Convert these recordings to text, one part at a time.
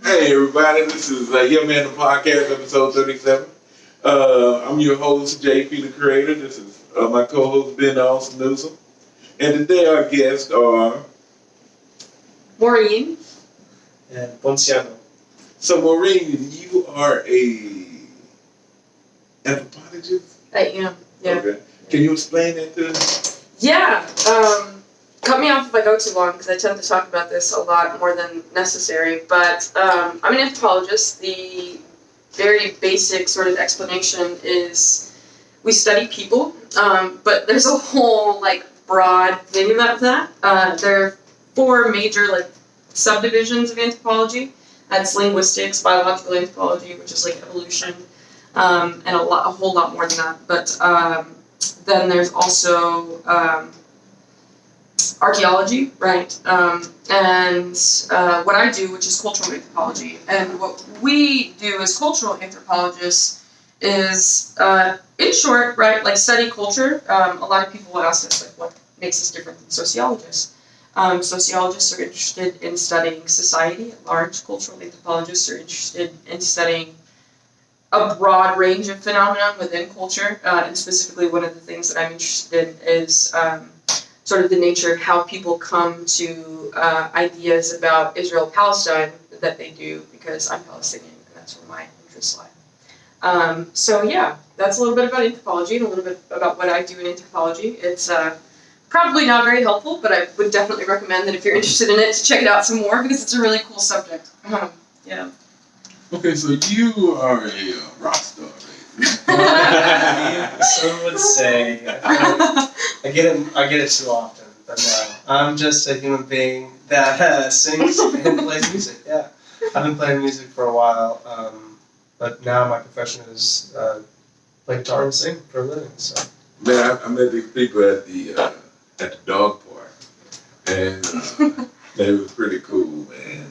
Hey everybody, this is YeahManThePodcast, episode 37. I'm your host, JP the Creator. This is my co-host, Ben Newsom. And today our guests are... Maureen. And Ponciano. So Maureen, you are a anthropologist? I am, yeah. Okay. Can you explain that to us? Yeah, cut me off if I go too long, because I tend to talk about this a lot more than necessary, but I'm an anthropologist. The very basic sort of explanation is we study people, but there's a whole, broad thing about that. There are four major, subdivisions of anthropology. That's linguistics, biological anthropology, which is, evolution, and a whole lot more than that, but then there's also archaeology, right? And what I do, which is cultural anthropology. And what we do as cultural anthropologists is, in short, right, study culture. A lot of people will ask us, what makes us different than sociologists? Sociologists are interested in studying society at large. Cultural anthropologists are interested in studying a broad range of phenomenon within culture, and specifically one of the things that I'm interested in is sort of the nature of how people come to ideas about Israel-Palestine that they do, because I'm Palestinian, and that's where my interests lie. So yeah, that's a little bit about anthropology and a little bit about what I do in anthropology. It's probably not very helpful, but I would definitely recommend that if you're interested in it to check it out some more, because it's a really cool subject. Yeah. Okay, so you are a rock star, Some would say. I get it too often, but no. I'm just a human being that sings and plays music. Yeah, I've been playing music for a while, but now my profession is play guitar and sing for a living. So. Man, I met these people at the dog park, and they was pretty cool, man.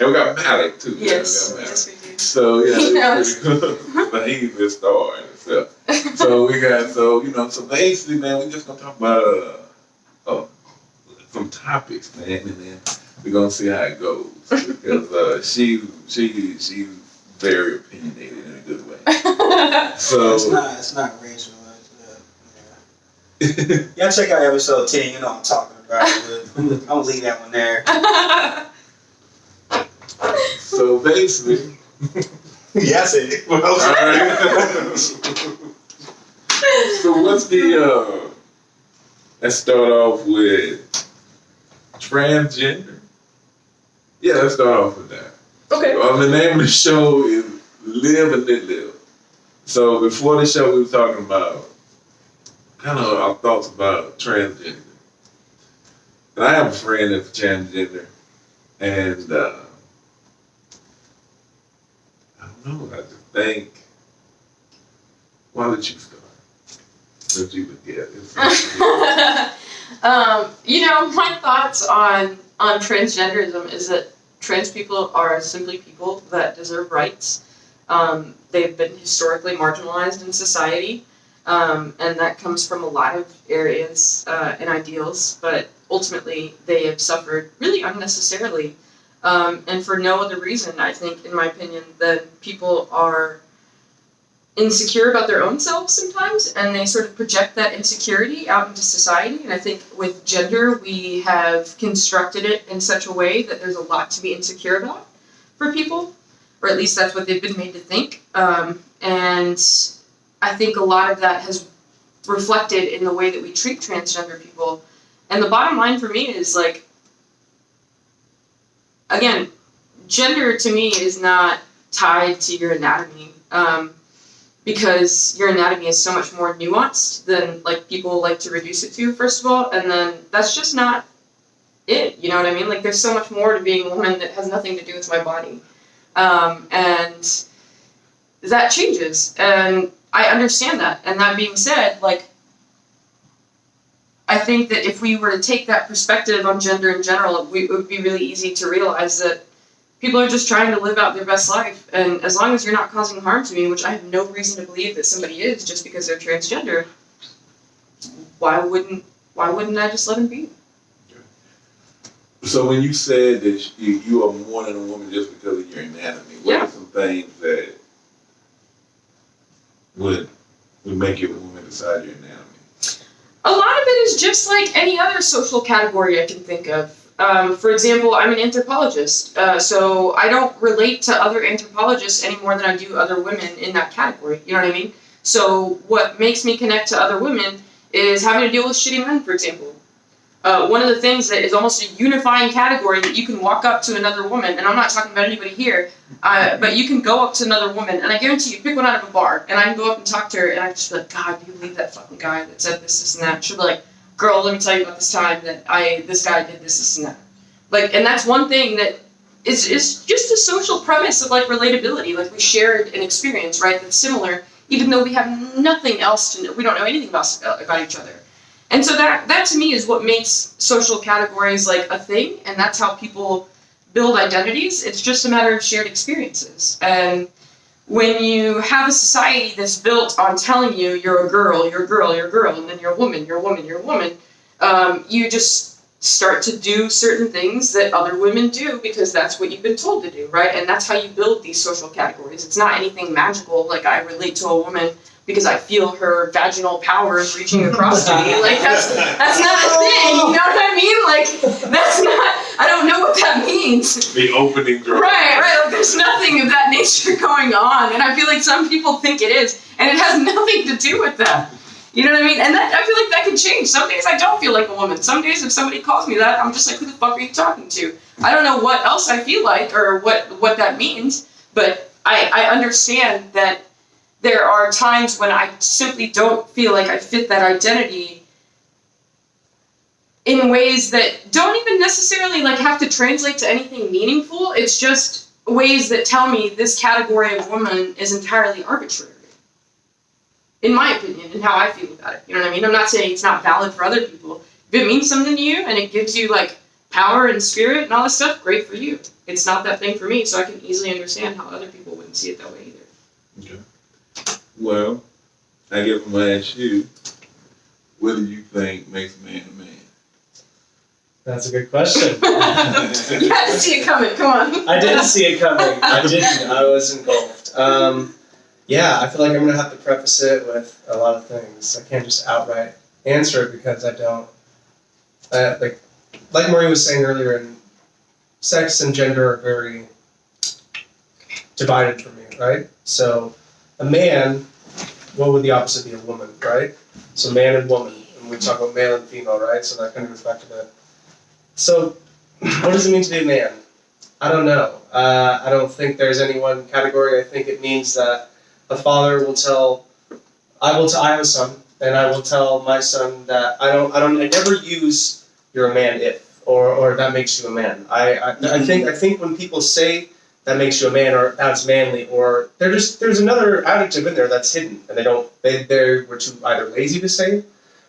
And we got Malik too. Yes, we do. So yeah, it's pretty cool. But he's a star in himself. So basically, man, we're just gonna talk about some topics, man, and then we're gonna see how it goes, because she's very opinionated in a good way. So it's not racial. Y'all check out episode 10. You know what I'm talking about. I'm gonna leave that one there. So basically. Yeah, I said it. All right. So what's let's start off with transgender. Yeah, let's start off with that. Okay. The name of the show is Live and Let Live. So before the show, we were talking about kind of our thoughts about transgender. And I have a friend that's transgender, and I don't know, I just think, why don't you start? What you would get. My thoughts on transgenderism is that trans people are simply people that deserve rights. They've been historically marginalized in society, and that comes from a lot of areas and ideals, but ultimately they have suffered really unnecessarily. And for no other reason, I think, in my opinion, that people are insecure about their own selves sometimes, and they sort of project that insecurity out into society. And I think with gender, we have constructed it in such a way that there's a lot to be insecure about for people, or at least that's what they've been made to think. And I think a lot of that has reflected in the way that we treat transgender people. And the bottom line for me is, again, gender to me is not tied to your anatomy, because your anatomy is so much more nuanced than people like to reduce it to, first of all, and then that's just not it, you know what I mean? There's so much more to being a woman that has nothing to do with my body, and that changes, and I understand that. And that being said, I think that if we were to take that perspective on gender in general, it would be really easy to realize that people are just trying to live out their best life. And as long as you're not causing harm to me, which I have no reason to believe that somebody is just because they're transgender, why wouldn't I just let them be? So when you said that you are more than a woman just because of your anatomy, what are some things that would make you a woman besides your anatomy? A lot of it is just like any other social category I can think of. For example, I'm an anthropologist, so I don't relate to other anthropologists any more than I do other women in that category. You know what I mean? So what makes me connect to other women is having to deal with shitty men, for example. One of the things that is almost a unifying category that you can walk up to another woman, and I'm not talking about anybody here, but you can go up to another woman, and I guarantee you, pick one out of a bar, and I can go up and talk to her, and I just be like, God, do you believe that fucking guy that said this, and that? She'll be like, girl, let me tell you about this time that this guy did this, and that. Like, and that's one thing that is just a social premise of, like, relatability. Like, we shared an experience, right, that's similar, even though we have nothing else to know. We don't know anything about each other. And so that to me is what makes social categories like a thing, and that's how people build identities. It's just a matter of shared experiences. And when you have a society that's built on telling you you're a girl, you're a girl, you're a girl, and then you're a woman, you're a woman, you're a woman, you just start to do certain things that other women do because that's what you've been told to do, right? And that's how you build these social categories. It's not anything magical, like I relate to a woman because I feel her vaginal powers reaching across to me. Like, that's not a thing, you know what I mean? Like, that's not, I don't know what that means. The opening drum. Right, like, there's nothing of that nature going on, and I feel like some people think it is, and it has nothing to do with that. You know what I mean? And that, I feel like that can change. Some days I don't feel like a woman. Some days if somebody calls me that, I'm just like, who the fuck are you talking to? I don't know what else I feel like or what that means, but I understand that there are times when I simply don't feel like I fit that identity in ways that don't even necessarily like have to translate to anything meaningful. It's just ways that tell me this category of woman is entirely arbitrary, in my opinion, and how I feel about it. You know what I mean? I'm not saying it's not valid for other people. If it means something to you and it gives you like power and spirit and all this stuff, great for you. It's not that thing for me, so I can easily understand how other people wouldn't see it that way either. Okay. Well, I guess I'm gonna ask you, what do you think makes a man a man? That's a good question. You had to see it coming, come on. I didn't see it coming. I didn't. I was engulfed. Yeah, I feel like I'm going to have to preface it with a lot of things. I can't just outright answer it because I don't. Like Marie was saying earlier, and sex and gender are very divided for me, right? So a man, what would the opposite be? A woman, right? So man and woman, and we talk about male and female, right? So that kind of goes back to that. So what does it mean to be a man? I don't know. I don't think there's any one category. I think it means that a father will tell, I have a son, and I will tell my son that I never use you're a man if, or that makes you a man. I think when people say that makes you a man or that's manly, or there's another adjective in there that's hidden, and they were too either lazy to say,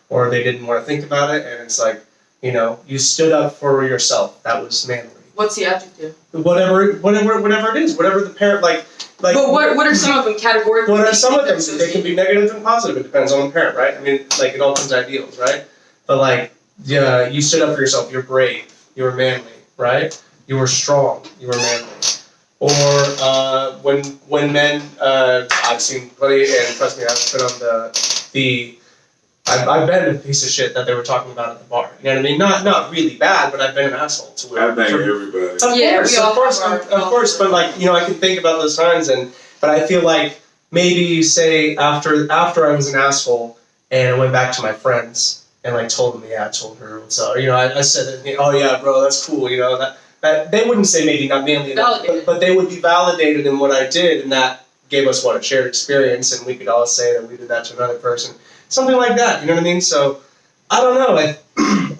or they didn't want to think about it, and it's like, you stood up for yourself. That was manly. What's the adjective? Whatever it is, whatever the parent like. But what are some of them categorically? What are some of them? They can be negative and positive. It depends on the parent, right? I mean, like it all comes to ideals, right? But like, yeah, you stood up for yourself. You're brave. You were manly, right? You were strong. You were manly. Or when men, I've seen plenty, and trust me, I've been on I've been a piece of shit that they were talking about at the bar. You know what I mean? Not really bad, but I've been an asshole to where. I think everybody. Of course, but like I can think about those times, but I feel like maybe say after I was an asshole and I went back to my friends and like told them, I told her what's up. I said, oh yeah, bro, that's cool. That they wouldn't say maybe not manly enough, but they would be validated in what I did, and that gave us a shared experience, and we could all say that we did that to another person. Something like that, you know what I mean? So, I don't know.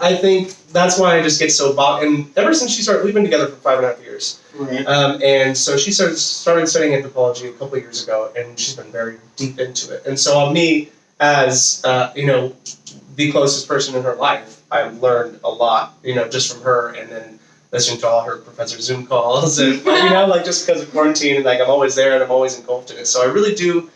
I think that's why I just get so bogged. And ever since we've been together for 5.5 years. Right. And so she started studying anthropology a couple of years ago, and she's been very deep into it. And so on me, as, the closest person in her life, I've learned a lot, just from her, and then listening to all her professor Zoom calls, and, just because of quarantine, and like I'm always there, and I'm always engulfed in it. So I really do.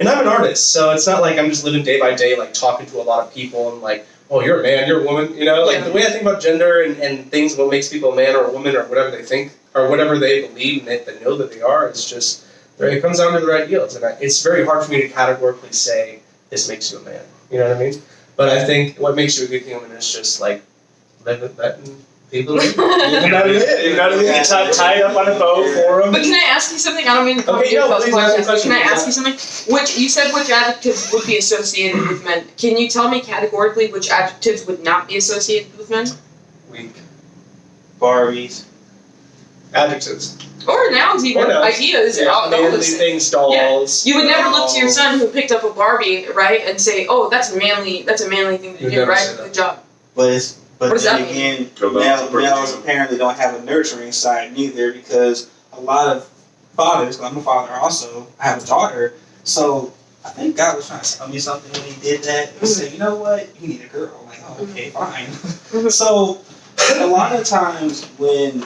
And I'm an artist, so it's not like I'm just living day by day, like talking to a lot of people and like, oh, you're a man, you're a woman, you know? Like, the way I think about gender and things, what makes people a man or a woman or whatever they think, or whatever they believe and they know that they are, is just, it comes down to the right ideals. And it's very hard for me to categorically say, this makes you a man. You know what I mean? But I think what makes you a good human is just, like, letting people live. You know what I mean? You know what I mean? Tied up on a bow for them. But can I ask you something? I don't mean to come Okay, to no, please ask me a question. Can I ask you something? You said which adjectives would be associated with men. Can you tell me categorically which adjectives would not be associated with men? Weak. Barbies. Adjectives. Or nouns, even. Ideas. All Manly those things, dolls. You would never look to your son who picked up a Barbie, right, and say, "Oh, that's a manly thing to do," right? Good job. But What does that then again, males apparently don't have a nurturing side neither, because a lot of fathers, I'm a father also, I have a daughter, so I think God was trying to tell me something when he did that. He said, you know what, you need a girl. I'm like, oh, okay, fine. So a lot of times when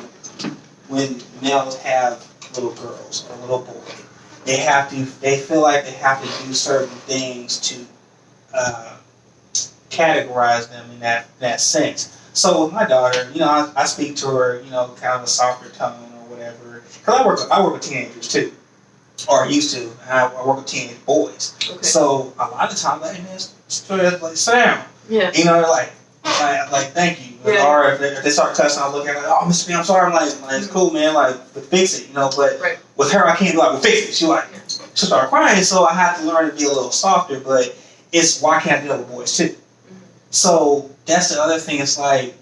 males have little girls or little boys, they feel like they have to do certain things to categorize them in that sense. So with my daughter, you know, I speak to her, you know, kind of a softer tone or whatever. Because I work with teenagers too, or used to. And I work with teenage boys. Okay. So a lot of times, like, man, sit down. Yeah. You know, like thank you. Yeah. Or if they start cussing, I look at her like, oh, Mr. B, I'm sorry. I'm like, it's cool, man. Like, fix it, you know. But with her, I can't be like, well, fix it. She'll start crying. So I have to learn to be a little softer. But it's why can't I deal with boys too? So that's the other thing. It's like,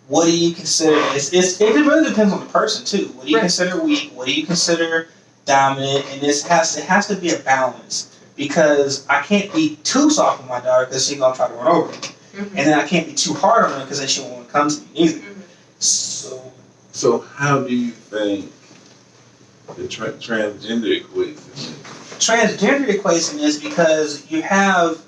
what do you consider? It really depends on the person too. What do you consider weak? What do you consider dominant? And it has to be a balance, because I can't be too soft with my daughter because she's gonna try to run over me, and then I can't be too hard on her because then she won't want to come to me either. So how do you think the transgender equation? Transgender equation is because you have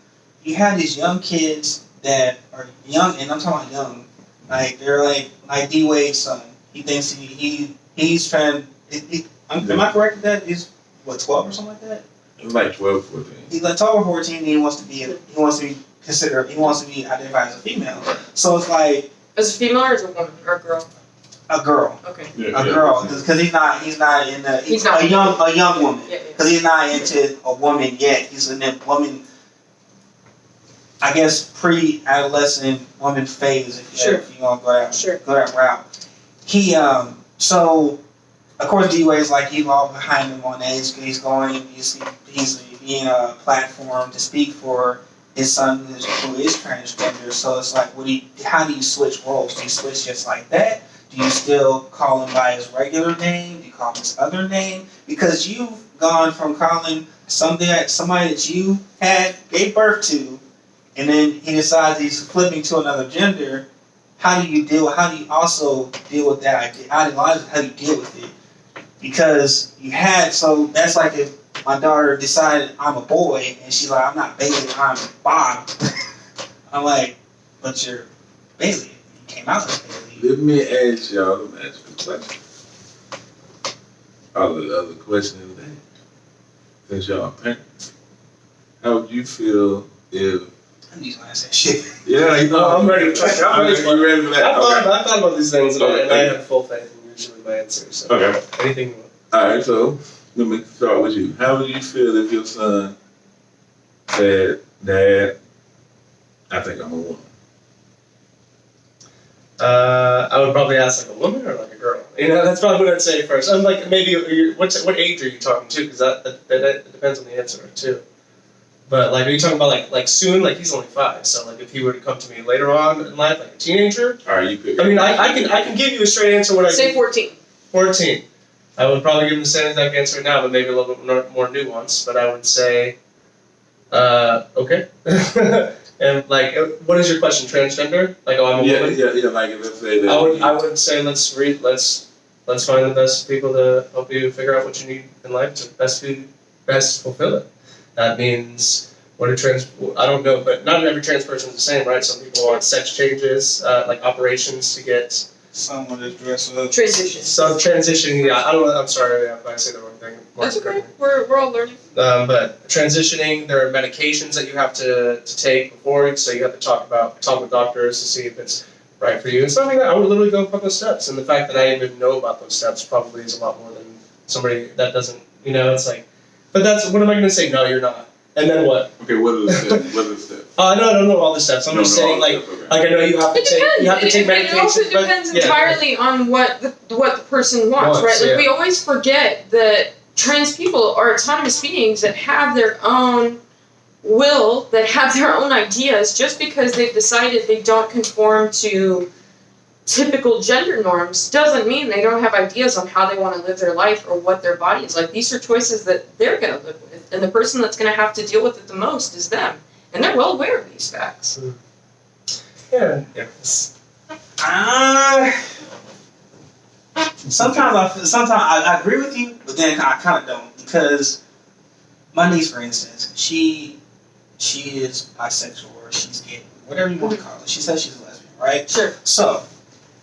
these young kids that are young, and I'm talking about young, like they're like D Wade's son. He thinks he's trying. Am I correct with that? He's what, 12 or something like that? It's like 12, 14. He's like 12 or 14. And he wants to be identified as a female. So it's like, as a female or as a woman or a girl? A girl. Okay. A girl, because he's not in the. He's not a young woman. Because he's not into a woman yet. He's in that woman, I guess, pre-adolescent woman phase. If you want to go that route. He so of course D-Way's like, he's all behind him on that. He's being a platform to speak for his son who is transgender. So it's like, how do you switch roles? Do you switch just like that? Do you still call him by his regular name? Do you call him his other name? Because you've gone from calling somebody that you gave birth to, and then he decides he's flipping to another gender. How do you also deal with that idea? How do you deal with it? Because so that's like if my daughter decided I'm a boy, and she's like, I'm not Bailey, I'm Bob. I'm like, but you're Bailey. You came out as Bailey. Let me ask y'all a question. The other question of the day. Since y'all are parents, how would you feel if... I'm just gonna say shit. Yeah, you know, I'm ready to try. I'm ready for that. I've thought about these things, and I have full faith in usually my answers. So anything you want. Alright, so let me start with you. How would you feel if your son said, Dad, I think I'm a woman? I would probably ask like a woman or like a girl. You know, that's probably what I'd say first. I'm like, maybe what age are you talking to? Because that depends on the answer too. But like, are you talking about like soon? Like he's only 5, so like if he were to come to me later on in life, like a teenager. All right, you pick. I mean, I can give you a straight answer. What I say 14. 14. I would probably give him the same exact answer now, but maybe a little bit more nuanced. But I would say, okay. And like, what is your question? Transgender? Like, oh, I'm a woman. Yeah. Like, let's say that. I would say let's find the best people to help you figure out what you need in life to best fulfill it. That means I don't know, but not every trans person is the same, right? Some people want sex changes, like operations to get someone to dress up. Transition. Some transition, yeah. I don't know. I'm sorry if I say the wrong thing. That's okay. We're all learning. But transitioning, there are medications that you have to take before, so you have to talk with doctors to see if it's right for you. And something that I would literally go a couple of steps, and the fact that I even know about those steps probably is a lot more than somebody that doesn't. It's like, but that's what am I going to say? No, you're not. And then what? Okay, what are the steps? What are the steps? No, I don't know all the steps. I'm just saying, like I know you have to take medications. It also depends entirely on what the person wants, right? Like we always forget that trans people are autonomous beings that have their own will, that have their own ideas. Just because they've decided they don't conform to typical gender norms doesn't mean they don't have ideas on how they want to live their life or what their body is like. These are choices that they're going to live with, and the person that's going to have to deal with it the most is them, and they're well aware of these facts. Yeah. Sometimes I agree with you, but then I kind of don't, because my niece, for instance, she is bisexual, or she's gay, whatever you want to call it. She says she's a lesbian, right? Sure. So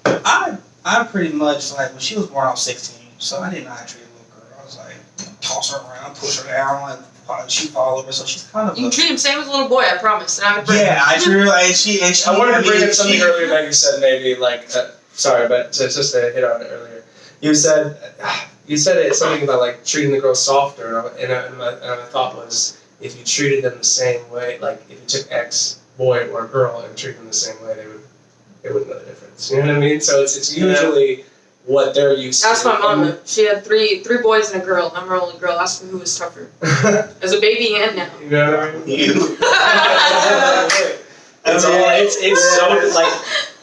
I pretty much, like, when she was born, I was 16, so I didn't know how to treat a little girl. I was like, toss her around, push her down, like she fall over. So she's kind of. You can treat him same as a little boy, I promise. And I treat her like she. I wanted to bring up something earlier that you said, maybe like sorry, but just to hit on it earlier. You said it's something about like treating the girl softer, and my thought was, if you treated them the same way, like if you took X boy or girl and treated them the same way, they wouldn't know the difference. You know what I mean? So it's usually what they're used to. Ask my mama. She had three boys and a girl. I'm her only girl. Ask me who was tougher. As a baby and now. You know what I mean? It's so like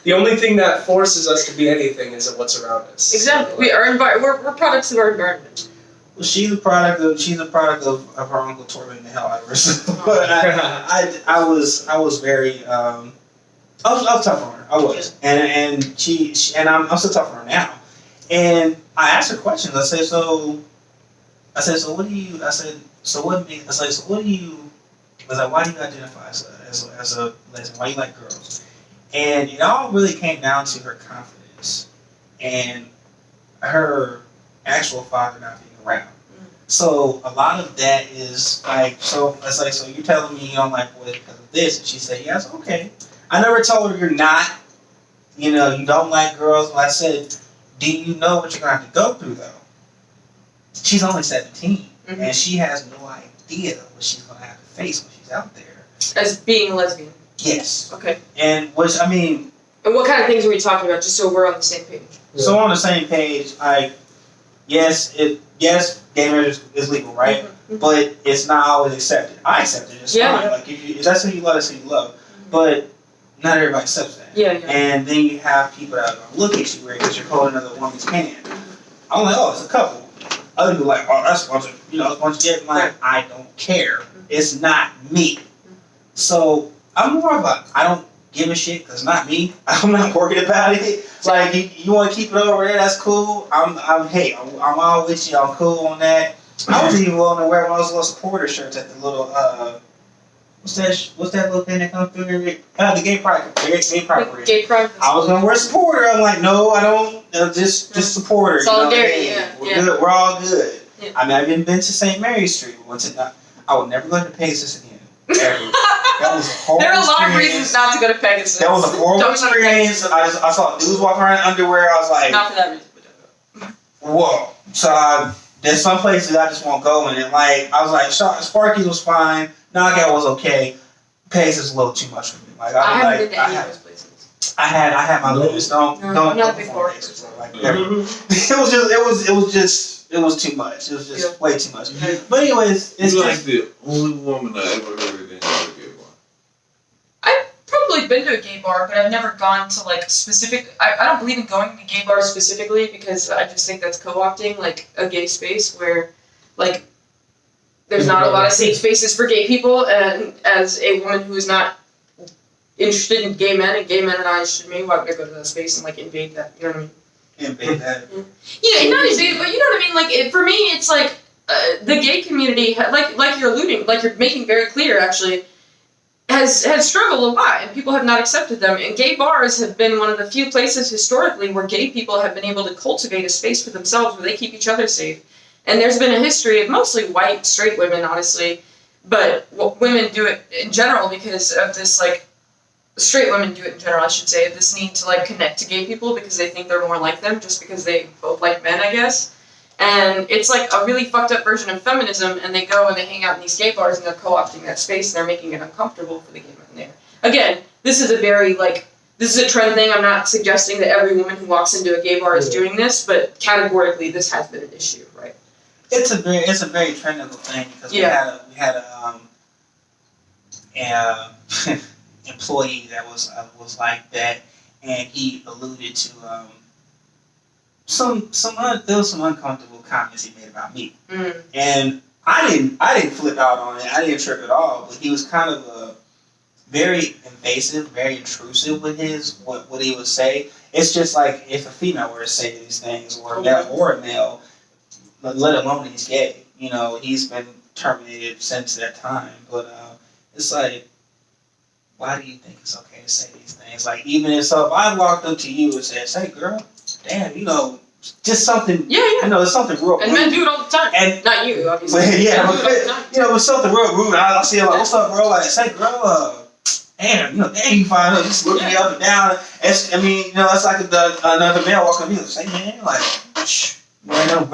the only thing that forces us to be anything is what's around us. Exactly. So, we're products of our environment. Well, she's a product of her uncle tormenting the hell out of her. But I was very I was tough on her. I was, and she I'm still tough on her now. And I asked her questions. I said, so what do you? I said, so what do you? I was like, why do you identify as a lesbian? Why do you like girls? And it all really came down to her confidence and her actual father not being around. So a lot of that is like, so it's like, so you're telling me you don't like boys because of this? And she said, yes, okay. I never told her you're not, you don't like girls. But I said, do you know what you're going to have to go through, though? She's only 17, and she has no idea what she's going to have to face when she's out there. As being a lesbian? Yes. Okay. And which, I mean... And what kind of things are we talking about, just so we're on the same page? So on the same page, yes, gay marriage is legal, right? But it's not always accepted. I accept it. It's fine. Yeah. Like, if that's who you love, that's who you love. But not everybody accepts that. Yeah. And then you have people that are going to look at you weird because you're holding another woman's hand. I'm like, oh, it's a couple. Other people are like, oh, that's a bunch of gay. Like, I don't care. It's not me. So I'm more of a, I don't give a shit because it's not me. I'm not worried about it. Like, you want to keep it over there, that's cool. I'm all with you. I'm cool on that. I was even willing to wear one of those little supporter shirts at the little, what's that little thing that comes through here? The gay pride parade. Gay pride. I was gonna wear supporter. I'm like, no, I don't. Just supporter. Solidarity. We're good. We're all good. Yeah. I mean, I've been to St. Mary's Street once. I would never go to Pegasus again. Ever. That was a horrible. There are a lot of reasons not to go to Pegasus. That was a horrible experience. I saw dudes walking around in underwear. I was like, not for that reason. whoa. So there's some places I just won't go, and then like I was like, Sparky's was fine. Knockout was okay. Pegasus is a little too much for me. Like I haven't been to any of those places. I had my limits. Don't. I'm not a big fan. Like, it was too much. It was just way too much. But anyways, it's like the only woman I ever heard it in a gay bar. I've probably been to a gay bar, but I've never gone to like specific. I don't believe in going to gay bars specifically because I just think that's co-opting like a gay space where like there's not a lot of safe spaces for gay people, and as a woman who is not interested in gay men, and gay men are not interested in me, why would I go to that space and like invade that? You know what I mean? Invade that. Yeah, not invade, but you know what I mean. Like for me, it's like the gay community, like you're alluding, like you're making very clear, actually, has struggled a lot, and people have not accepted them. And gay bars have been one of the few places historically where gay people have been able to cultivate a space for themselves where they keep each other safe. And there's been a history of mostly white, straight women, honestly, but women do it in general because of this, like, straight women do it in general, I should say, this need to, like, connect to gay people because they think they're more like them just because they both like men, I guess. And it's, like, a really fucked up version of feminism, and they go and they hang out in these gay bars and they're co-opting that space and they're making it uncomfortable for the gay men there. Again, this is a very, like, this is a trend thing. I'm not suggesting that every woman who walks into a gay bar is doing this, but categorically this has been an issue, right? It's a very trendable thing because we had a employee that was like that, and he alluded to there was some uncomfortable comments he made about me, and I didn't flip out on it. I didn't trip at all, but he was kind of very invasive, very intrusive with what he would say. It's just like if a female were to say these things, or a male, let alone he's gay. You know, he's been terminated since that time. But it's like, why do you think it's okay to say these things? Like, even if I walked up to you and said, "Say, girl, damn, you know, just something, you know, it's something real." And men do it all the time. And not you, obviously. But, you know, it's something real rude. I'll see him like, "What's up, bro?" Like, "Say, girl, damn, you know, you find out just looking me up and down." It's like another male walking up to me and say, "Man, like, you wearing them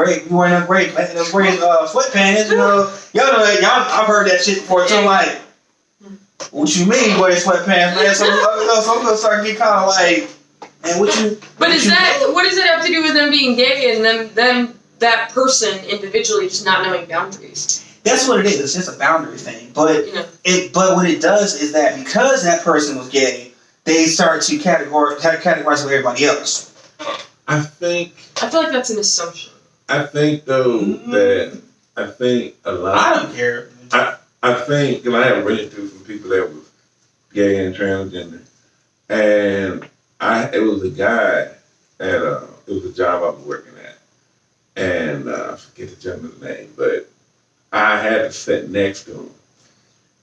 great sweatpants, you know." I've heard that shit before too. Like, what you mean wearing sweatpants, man? So I'm gonna start getting kind of like, man, what you? But what does it have to do with them being gay and them that person individually just not knowing boundaries? That's what it is. It's just a boundary thing. But but what it does is that because that person was gay, they start to categorize with everybody else. I feel like that's an assumption. I think though that a lot. I don't care. I think, and I have run into some people that was gay and transgender, and it was a guy at it was a job I was working at, and I forget the gentleman's name, but I had to sit next to him,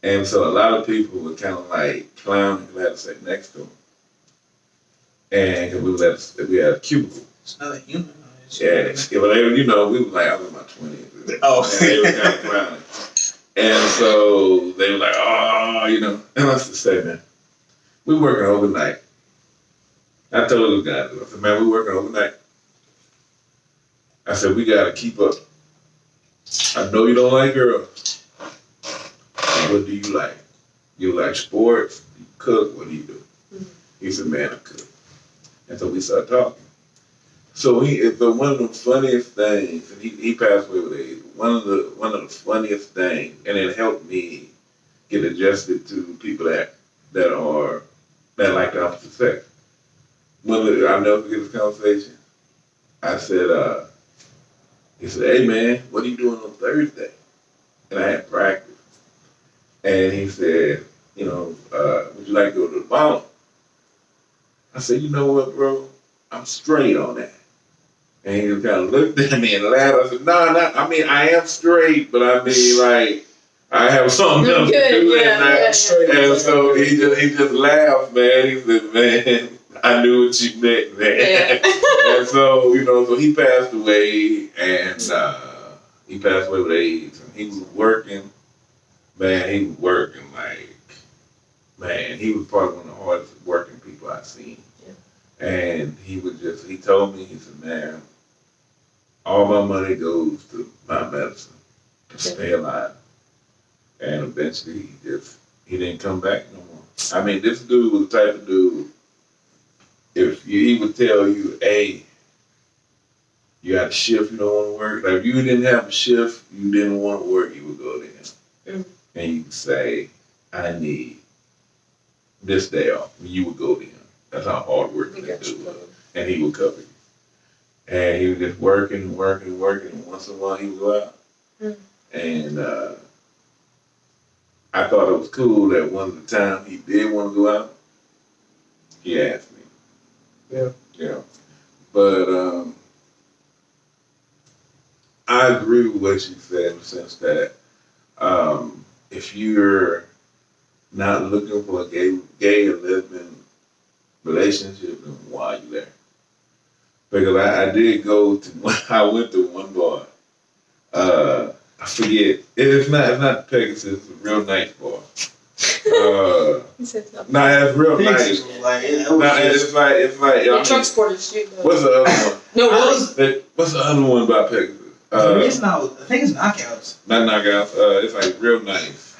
and so a lot of people were kind of like clowning because I had to sit next to him, and because we had a cubicle. It's not a human. Yeah, but you know, we were like, I was in my 20s. Oh, and they were kind of clowning. And so they were like, "Oh, you know," and I just said, "Man, we're working overnight." I told those guys, I said, "Man, we're working overnight." I said, "We got to keep up. I know you don't like girls. What do you like? You like sports? You cook? What do you do?" He said, "Man, I cook." And so we started talking. So one of the funniest things, and he passed away with AIDS. One of the funniest things, and it helped me get adjusted to people that like the opposite sex. I'll never forget this conversation. I said, he said, "Hey man, what are you doing on Thursday?" And I had practice. And he said, "You know, would you like to go to the ball?" I said, "You know what, bro? I'm straight on that." And he just kind of looked at me and laughed. I said, I am straight, but I mean, like, I have something else to do at night. And so he just laughed, man. He said, "Man, I knew what you meant, man." Yeah. And so, you know, so he passed away, and he passed away with AIDS. And he was working, man, he was probably one of the hardest working people I've seen. Yeah. And he told me, he said, "Man, all my money goes to my medicine to stay alive." And eventually he didn't come back no more. I mean, this dude was the type of dude, he would tell you, "Hey, you got a shift you don't want to work." Like, if you didn't have a shift you didn't want to work, you would go to him. And you would say, "I need this day off." And you would go to him. That's how hard working that dude was. And he would cover you. And he was just working, and once in a while he would go out. And I thought it was cool that one of the times he did want to go out, he asked me. Yeah. Yeah. But I agree with what you said in the sense that if you're not looking for a gay or lesbian relationship, then why are you there? Because I went to one bar I forget. It's not Pegasus. It's a real nice bar. He said nothing. Nah, it's real nice. Like, it Nah, was it's like. The truck sported street though. What's the other one? No, really? What's the other one about Pegasus? it's not. I think it's knockouts. Not knockouts. It's like real nice.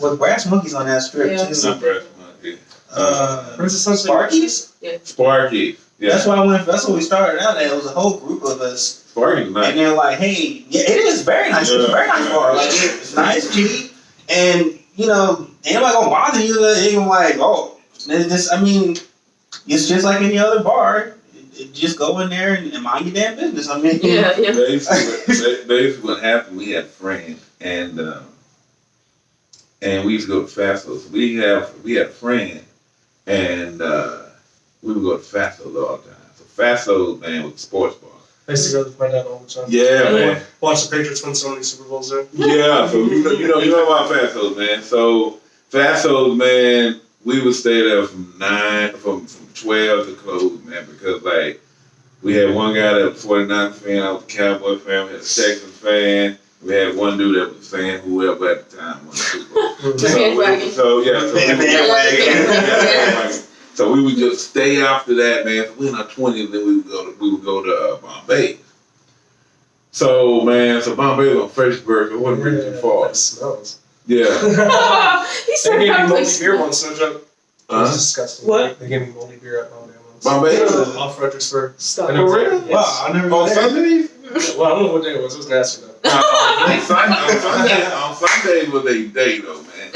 With Brass Monkeys on that strip Yeah. It's too. not Brass Monkey. Where's the sunset? Sparky's? Sparky. Yeah. That's why that's what we started out at. It was a whole group of us. Sparky's nice. And they're like, hey, yeah, it is very nice. It's a very nice bar. Like, it's nice, cheap, and ain't nobody gonna bother you. They gonna like, oh, this. I mean, it's just like any other bar. Just go in there and mind your damn business. I mean, Yeah. Basically, what happened? We had friends, and we used to go to Fasos. We had a friend, and we would go to Fasos all the time. So Fasos, man, was a sports bar. I used to go with my dad all the time. Yeah, man. Watch the Patriots win so many Super Bowls there. Yeah, so you know about Fasos, man. So Fasos, man, we would stay there from 12 to close, man, because like we had one guy that was a 49 fan, I was a Cowboy fan, we had a Texans fan, we had one dude that was a fan whoever at the time won the Super Bowl. Bandwagon. Bandwagon. So we would just stay after that, man. So we in our 20s, then we would go to Bombay. So man, Bombay was on Freshburg. It wasn't really too far. That smells. Yeah. He They said gave me moldy probably. beer once, no joke. It was disgusting. What? They gave me moldy beer at Bombay once. Bombay? Off Fredericksburg. Stop. And it was For real? like, wow, I never On been there. Sundays? Well, I don't know what day it was. It was nasty though. On Sundays was a day though, man.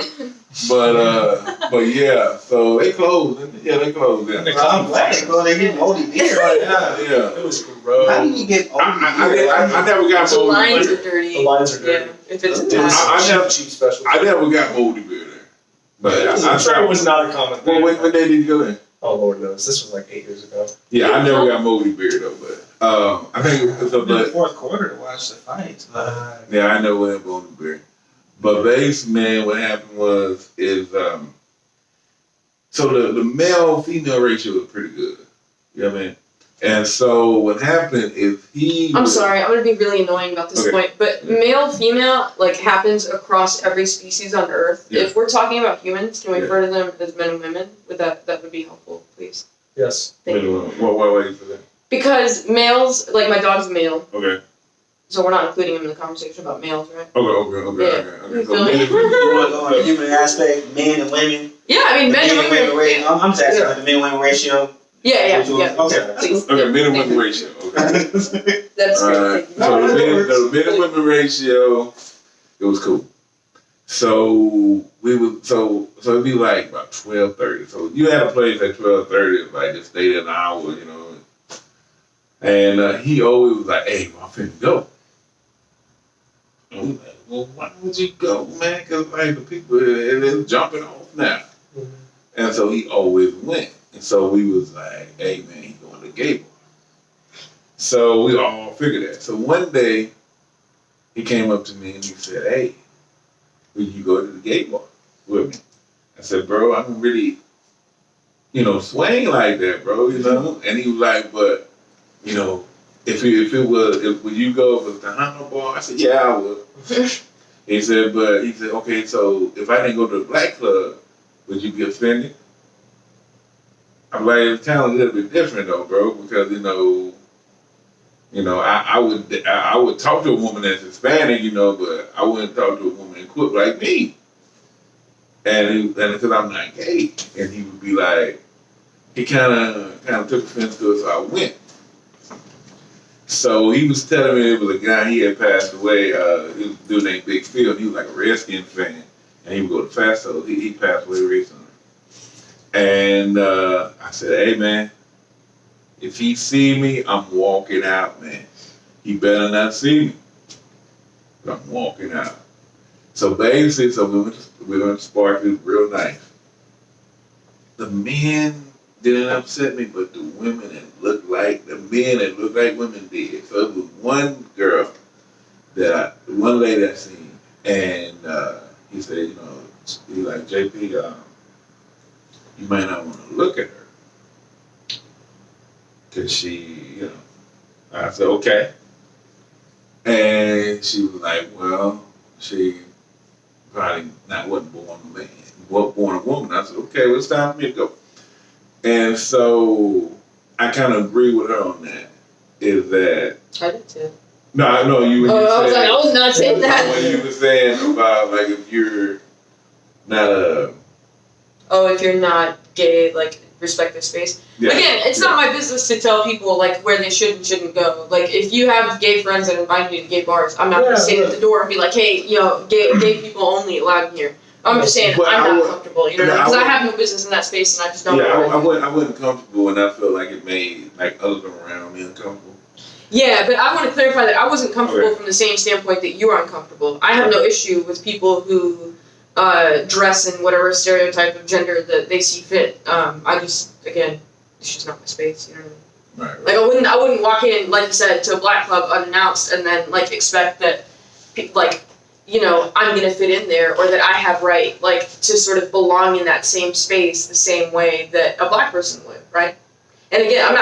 But yeah, so they closed. Yeah, they closed. Yeah. I'm glad they go. They get moldy beer right now. Yeah. It was gross. How do you get moldy beer? I never got The moldy lines beer. are dirty. The lines are dirty. Yeah, if it's It was I Italian. never- cheap special. I never got moldy beer there. But I'm sure it was not a common Well, thing. when day did you go there? Oh Lord knows. This was like 8 years ago. Yeah, I never got moldy beer though, but I think it was In the but fourth quarter to watch the fights. yeah, I never went moldy beer. But basically, man, what happened is so the male female ratio was pretty good. You know what I mean? And so what happened is I'm sorry, I'm gonna be really annoying about this Okay. point, but male, female, like happens across every species on Earth. Yeah. If we're talking about humans, can we Yeah. refer to them as men and women? That would be helpful, please. Yes. Thank you. What for that? Because males, like my dog's a male, Okay. so we're not including him in the conversation about males, right? Okay. Yeah. Okay. You feel me? You want to go on the human aspect, men and women? Yeah, I mean men and women. ratio. I'm just asking Yeah. about the men and women ratio. Yeah. Okay. Please. Okay, men and women ratio. Okay. That's All great. right. Thank you. So the men and women ratio, it was cool. So it'd be like about 12:30. So you had a place at 12:30, like just stay there an hour, you know. And he always was like, "Hey, I'm finna go." And we like, well, why would you go, man? Because like the people they're jumping off now. Mhm. And so he always went. And so we was like, "Hey, man, he going to gay bar." So we all figured that. So one day he came up to me and he said, "Hey, will you go to the gay bar with me?" I said, "Bro, I don't really, swing like that, bro, And he was like, "But, if would you go for the Tejano bar?" I said, "Yeah, I would." He said, "Okay, so if I didn't go to the black club, would you be offended?" I'm like, it's kind of a little bit different though, bro, because I would talk to a woman that's Hispanic, but I wouldn't talk to a woman in quick like me. And because I'm not gay, and he would be like, he kind of took offense to it, so I went. So he was telling me it was a guy, he had passed away, he was a dude named Big Phil, and he was like a Redskin fan, and he would go to Faso. He passed away recently. And I said, "Hey, man, if he see me, I'm walking out, man. He better not see me. But I'm walking out." So basically, we went to Spark. It was real nice. The men didn't upset me, but the women that looked like women did. So it was one one lady I seen, and he said, he like, "JP, you might not want to look at her, because she, I said, "Okay." And she was like, well, she probably wasn't born a man, born a woman. I said, okay, well, it's time for me to go. And so I kind of agree with her on that. Is that I did too. no, I know you. I was like, I was not saying that. When you were saying about like if you're not a if you're not gay, like respect their space. yeah, Again, it's not my business to tell people like where they should and shouldn't go. Like if you have gay friends that invite you to gay bars, I'm not gonna stand at the door and be like, hey, gay people only allowed in here. I'm just saying I'm not comfortable, you know, because I have no business in that space and I just don't. Yeah, I wasn't comfortable, and I felt like it made like others around me uncomfortable. Yeah, but I want to clarify that I wasn't comfortable from the same standpoint that you are uncomfortable. I have no issue with people who dress in whatever stereotype of gender that they see fit. I just, again, it's just not my space, you know what I mean? Right. Like I wouldn't walk in, like you said, to a black club unannounced and then like expect that, like, you know, I'm gonna fit in there or that I have right, like, to sort of belong in that same space the same way that a black person would, right? And again,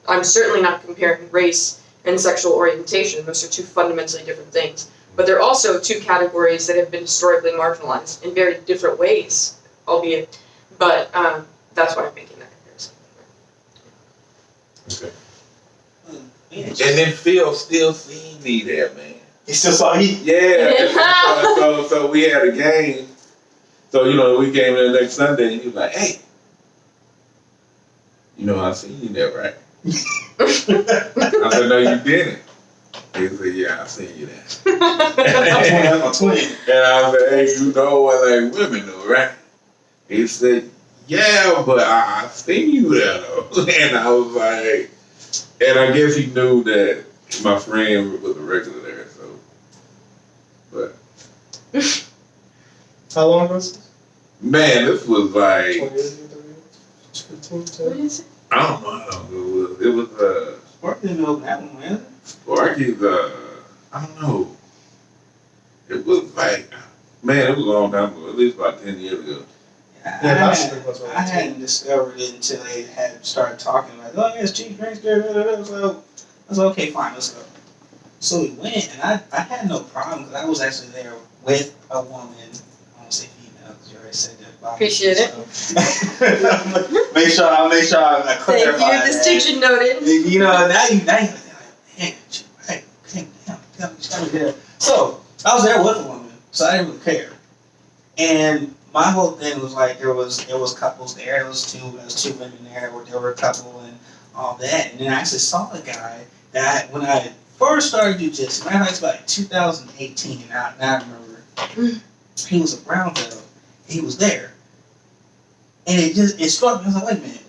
I'm certainly not comparing race and sexual orientation. Those are two fundamentally different things. But they're also two categories that have been historically marginalized in very different ways, albeit. But that's why I'm making that comparison. Okay. And then Phil still seen me there, man. He still saw you? Yeah. so we had a game. So, you know, we came in the next Sunday and he was like, hey, you know, I seen you there, right? I said, no, you didn't. He said, yeah, I seen you there. That's my twin. And I said, hey, you know what like women do, right? He said, yeah, but I seen you there, though. And I was like, and I guess he knew that my friend was a regular there, so. But. How long was this? Man, this was like. 20 years ago, 30 years? 15, 10? What is it? I don't know how long it was. It was, Sparky didn't know that one, man. Sparky's, I don't know. It was like, man, it was a long time ago, at least about 10 years ago. I hadn't discovered it until they had started talking like, oh, yes, cheap drinks, so I was like, okay, fine, let's go. So we went, and I had no problem because I was actually there with a woman. I won't say female because you already said that. Appreciate it. make sure I clarify. Thank you. Distinction noted. You know, now you're like, man, hey, damn. So I was there with a woman, so I didn't really care. And my whole thing was like there was couples there. There was two women there. There were a couple and all that. And then I actually saw a guy that when I first started jujitsu, I think it's about 2018. Now I remember he was a brown belt. He was there, and it struck me. I was like, wait a minute.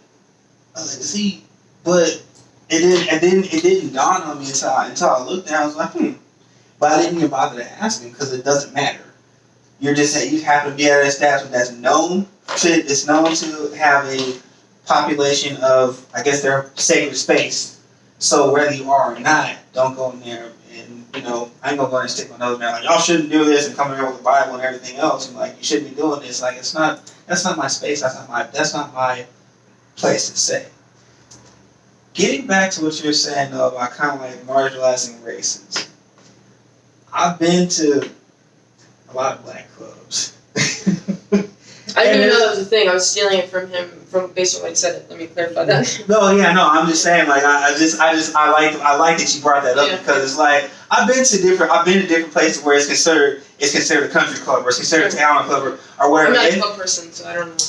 I was like, is he? But it didn't dawn on me until I looked down. I was like, But I didn't even bother to ask him because it doesn't matter. You're just saying you happen to be at an establishment that's known to have a population of, I guess, their sacred space. So whether you are or not, don't go in there and, you know, I ain't gonna go in and stick my nose down like y'all shouldn't do this and come in here with the Bible and everything else and like you shouldn't be doing this. Like that's not my space. That's not my place to say. Getting back to what you're saying though about kind of like marginalizing races. I've been to a lot of black clubs. I didn't even know that was a thing. I was stealing it from him based on what he said. Let me clarify that. No, I'm just saying, like, I like that you brought that up because it's like I've been to different places where it's considered a country club or it's considered a town club or whatever. I'm not a club person, so I don't know.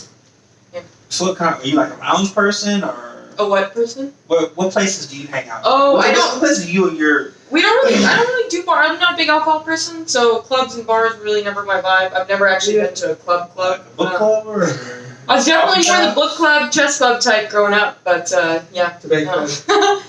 Yeah. So what kind? Are you like a lounge person or a what person? What places do you hang out? Oh, what places do you and your I don't really do bar. I'm not a big alcohol person, so clubs and bars were really never my vibe. I've never actually been to a club. Like a book club or? I was definitely more the book club, chess club type growing up, but yeah. Debate club.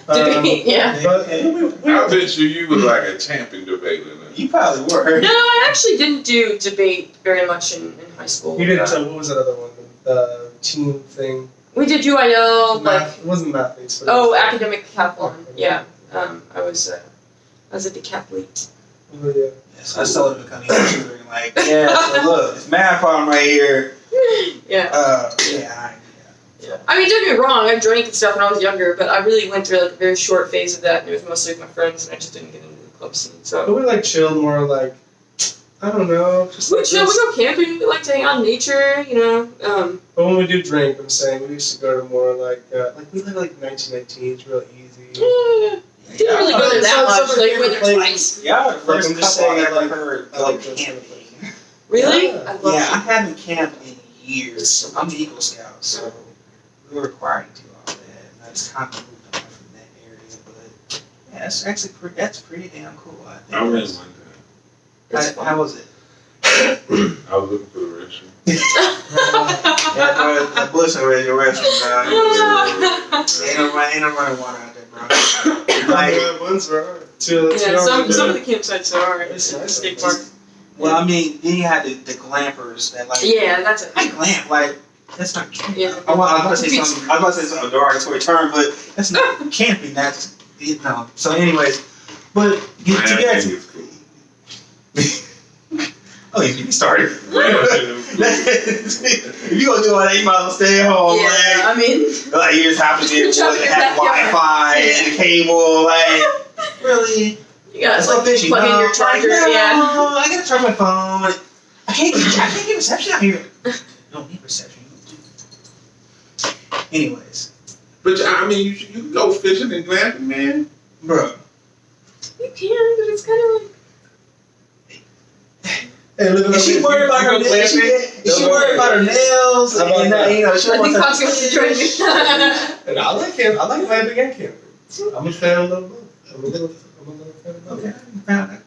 Debate, yeah. I bet you was like a champion debater. You probably were. No, I actually didn't do debate very much in high school. You didn't. What was that other one? The team thing. We did UIL, it wasn't mathletes. Academic decathlon. Yeah, I was a decathlete. Oh yeah. So I started becoming a tutor and like, so look, it's math problem right here. Yeah. Yeah. I mean, don't get me wrong, I drank and stuff when I was younger, but I really went through like a very short phase of that, and it was mostly with my friends, and I just didn't get into club scene. But So we like chill more like, I don't know. Just we like chill. We this. go camping. We like to hang out in nature. You know. But when we do drink, I'm saying we used to go to more like we live like 1919. It's real easy. Didn't really go there that much. Like, we went there twice. Yeah, Like, first I'm just couple saying, I ever like, heard I like go those kind of camping. Really? Yeah. I love Yeah, I camping. haven't camped in years. I'm the Eagle Scout, so we were required to do all that. And I just kind of moved on from that area, but yeah, that's actually that's pretty damn cool. I think. I went That's- one It's fun. How was it? time. I was looking for the restroom. That bush over your restroom, dog. Ain't no running water out there, bro. Like, The ones are two Yeah, hours some a of day. the campsites are It's nice. state park. well, I mean, then you had the glampers that like. Yeah, that's it. I glamp like. That's not camping. Yeah. I was about to say something. I was about to say something derogatory term, but that's not camping. That's no. So, anyways, but get Man, together. camping is cool. Oh, you get me started. Yeah. If you gonna do all that, you might as well stay at home. Yeah, I mean, Like you just happen to be able Jump to in have your backyard. Wi-Fi and a cable. Like really, you gotta that's so like fishy. plug in your charger. no, Yeah. I gotta charge my phone. I can't get reception out here. You don't need reception. Anyways, But I mean, you can go fishing and glamping, man. bro. You can, but it's kind of like. Hey, look at Is she that. worried about her You go nails? glamping? Is she worried about her nails? How about And that? you know, she I think wants Pops wants to join me. And I like camp. I like glamping and camping. I'm a fan of both. I'm a little fan of both. Okay,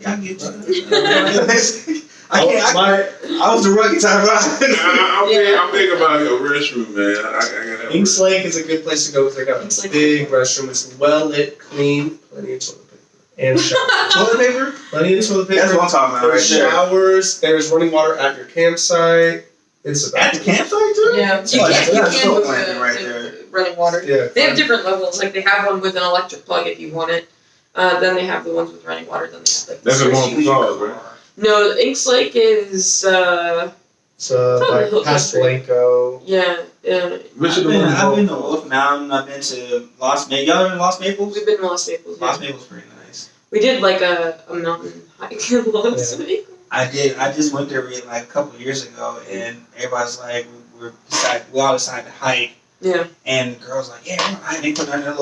I get you. I can't. My I was the rugged type of I'm big about your restroom, man. I gotta have Inks Lake is a good place to go because they got Inks a Lake. big restroom. It's well lit, clean, plenty of toilet paper. And showers. toilet paper. Plenty of toilet paper. That's what I'm talking about right There's there. showers. There's running water at your campsite. It's At the campsite too. Yeah, you Oh, can, that's so with glamping right the there. running water. Yeah. They have different levels. Like they have one with an electric plug if you want it. Then they have the ones with running water. Then they have like. That's the a switch. one clause, right? No, Inks Lake is. So Probably like Hill past Country. Blanco. Yeah, yeah. Which I've of the been, ones? I've been to Wolf Mountain. I've been to Lost Maples. Y'all ever been to Lost Maples? We've been to Los Maples. Lost Yeah. Maples is pretty nice. We did like a mountain hike in Los Maples. I did. I just went there like a couple of years ago, and everybody's like, we all decided to hike. Yeah. And the girls like, yeah, we're gonna hike. They put on their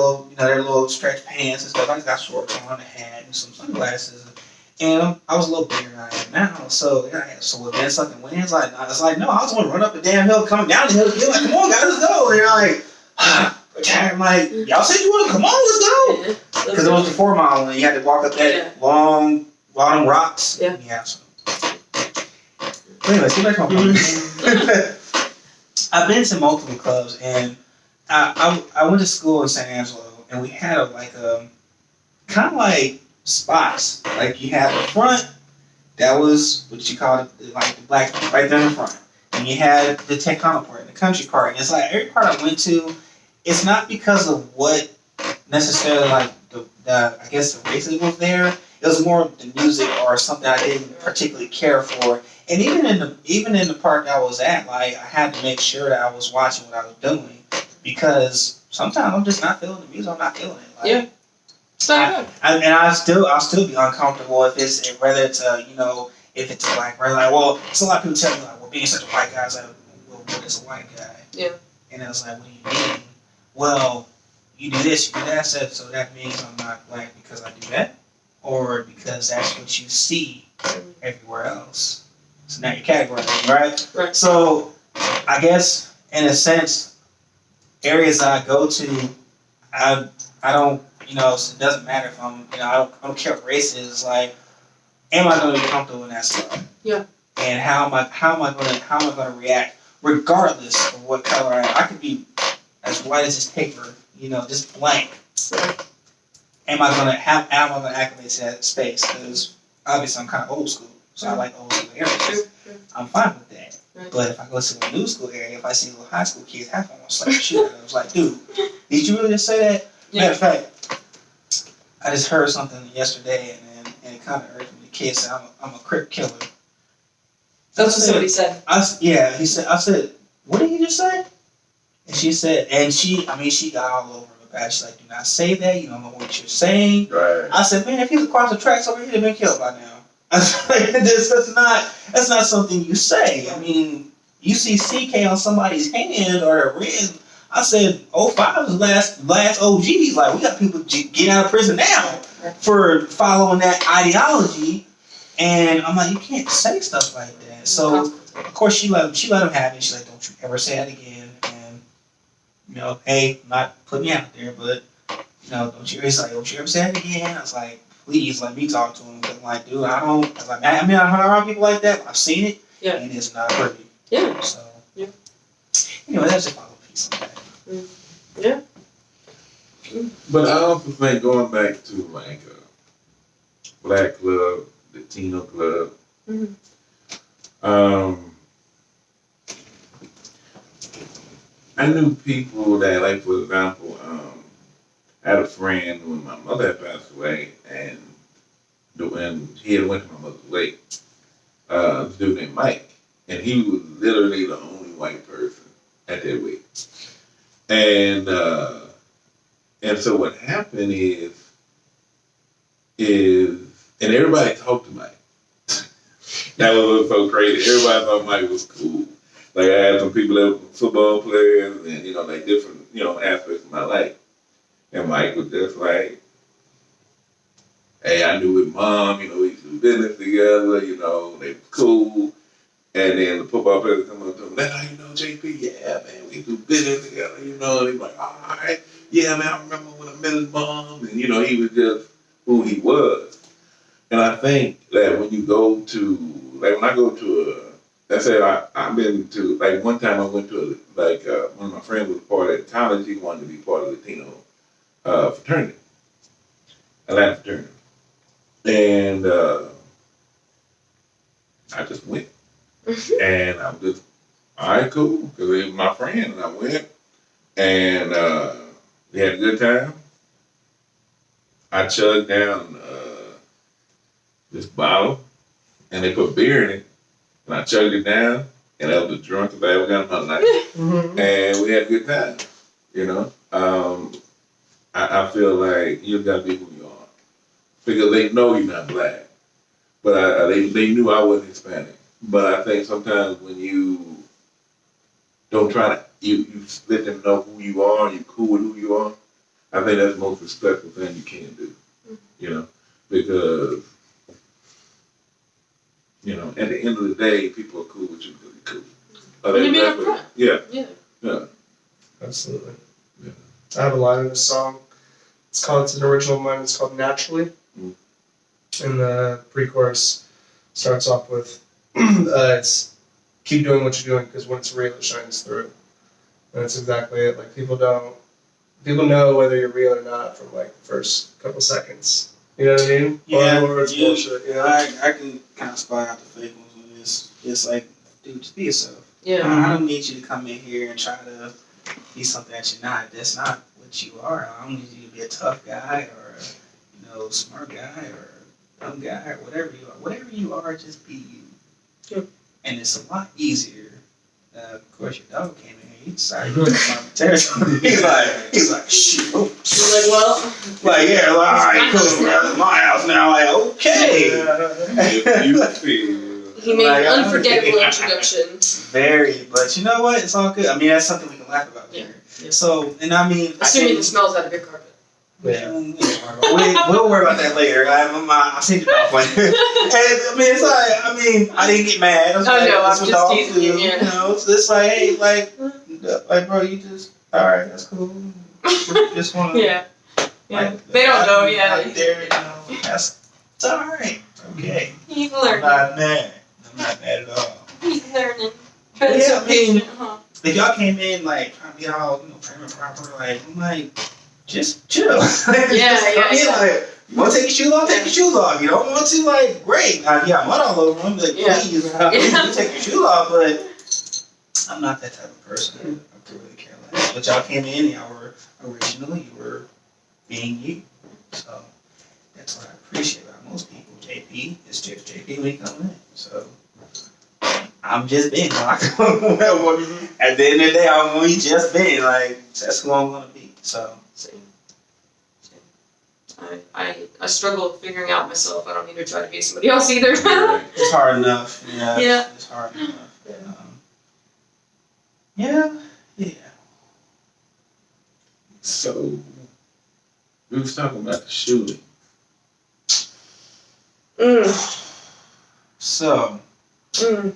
little stretch pants and stuff. I just got shorts on, a hat, and some sunglasses. And I was a little bigger than I am now, so with that sucking winds, I was like, no, I just want to run up the damn hill, coming down the hill. You're like, come on, guys, let's go. And they're like, I'm like, y'all said you want to come on, let's go. Yeah. Because it was the 4 mile one. You had to walk up that long rocks. Yeah. Yeah. So. Anyways, get back to my point. I've been to multiple clubs, and I went to school in San Angelo, and we had kind of like spots. Like you had the front, that was what you call it, like the black right there in the front. And you had the Tejano part and the country part. And it's like every part I went to, it's not because of what necessarily like I guess the racism was there. It was more the music or something I didn't particularly care for. And even in the part that I was at, like I had to make sure that I was watching what I was doing because sometimes I'm just not feeling the music. I'm not feeling it. Like, Yeah. It's not good. I'll still be uncomfortable if it's whether it's if it's a black brother. Like, well, it's a lot of people tell me like, well, being such a white guy is like, well, what is a white guy? Yeah. And I was like, what do you mean? Well, you do this, you do that, so that means I'm not black because I do that, or because that's what you see everywhere else. So now you're categorizing, right? Right. So I guess in a sense, areas that I go to, I don't. So it doesn't matter if I'm, I don't care what race it is. Like, am I going to be comfortable in that spot? Yeah. And how am I going to react, regardless of what color I am? I could be as white as this paper, just blank. Am I going to acclimate to that space? Because obviously I'm kind of old school, so I like old school areas. I'm fine with that. Right. But if I go to a new school area, if I see little high school kids, half of them will slap the shit out of them. I was like, dude, did you really just say that? Yeah. Matter of fact, I just heard something yesterday, and it kind of irked me. The kid said, "I'm a crip killer." That's what somebody said. He said, "I said, what did he just say?" And she said, she got all over him bad. She's like, do not say that. You don't know what you're saying. Right. I said, man, if he's across the tracks over here, they've been killed by now. I was like, that's not something you say. I mean, you see CK on somebody's hand or a wrist. I said, 05 is last OGs. Like, we got people getting out of prison now for following that ideology. And I'm like, you can't say stuff like that. So, of course, she let him have it. She's like, don't you ever say that again. And, you know, hey, I'm not putting me out there, but, you know, don't you ever say that again. I was like, please let me talk to him. I'm like, dude, I was like, I mean, I've heard around people like that. I've seen it. Yeah. And it's not pretty. Yeah. So, yeah. Anyway, that's just my little piece on that. Yeah. But I also think going back to like a black club, Latino club, I knew people that, like, for example, I had a friend when my mother had passed away, and he had went to my mother's wake. This dude named Mike, and he was literally the only white person at that wake. And so what happened is and everybody talked to Mike. That was so crazy. Everybody thought Mike was cool. Like, I had some people that were football players and, you know, like different, you know, aspects of my life. And Mike was just like, hey, I knew his mom, you know, we used to do business together, you know, they were cool. And then the football players come up to him, that's how you know JP? Yeah, man, we do business together, you know. And he's like, all right, yeah, man, I remember when I met his mom. And, you know, he was just who he was. And I think that when you go to, like, when I go to I said I've been to, like, one time I went to, one of my friends was part of college. He wanted to be part of Latino fraternity, Atlanta fraternity. And I just went. And I'm just, all right, cool, because he was my friend. And I went, and we had a good time. I chugged down this bottle, and they put beer in it. And I chugged it down, and that was the drunkest I ever got in my life. And we had a good time, you know. I feel like you got to be who you are. Because they know you're not black. But they knew I wasn't Hispanic. But I think sometimes when you don't try to, you let them know who you are, you're cool with who you are, I think that's the most respectful thing you can do, you know. Because, you know, at the end of the day, people are cool with you because you're cool. You mean upfront. Yeah. Absolutely. Yeah. I have a line in this song. It's an original of mine. It's called Naturally. And the pre-chorus starts off with, it's keep doing what you're doing because when it's real, it shines through. And that's exactly it. Like, people know whether you're real or not from, like, the first couple seconds. You know what I mean? Yeah, or it's bullshit. You know? I can kind of spot out the fake ones with this. It's like, dude, just be yourself. Yeah. I don't need you to come in here and try to be something that you're not. That's not what you are. I don't need you to be a tough guy or a, smart guy or a dumb guy or whatever you are. Whatever you are, just be you. Yeah. And it's a lot easier. Of course, your dog came in here. He decided to my territory. He's like, shoot. You're like, well. Like, yeah, like, all right, cool. We're at my house now. Like, okay. He made an unforgettable introduction. Very, but you know what? It's all good. I mean, that's something we can laugh about here. Yeah. So, and I mean, assuming the smells out of good carpet. Yeah. We'll worry about that later. I'll send it off later. And, I mean, it's like, I didn't get mad. I was I'm just teasing you. Yeah. You know, it's just like, hey, like, bro, you just, all right, that's cool. Just want to. Yeah. They don't know. Yeah. There, it's all right. Okay. He's learning. I'm not mad at all. He's learning. Yeah, I mean, if y'all came in like trying to be all, prim and proper, like, I'm like, just chill. Like, you want to take your shoes off? Take your shoes off. You don't want to, like, great. Yeah, mud all over them. Like, please, you take your shoes off. But I'm not that type of person. I could really care less. But y'all came in, y'all were originally, you were being you. So that's what I appreciate about most people. JP is just JP when he comes in. So I'm just being like, at the end of the day, I'm only just being like, that's who I'm gonna be. So Same. I struggle with figuring out myself. I don't need to try to be somebody else either. It's hard enough. Yeah. Yeah. It's hard enough. Yeah. So, we was talking about the shooting. So. I'm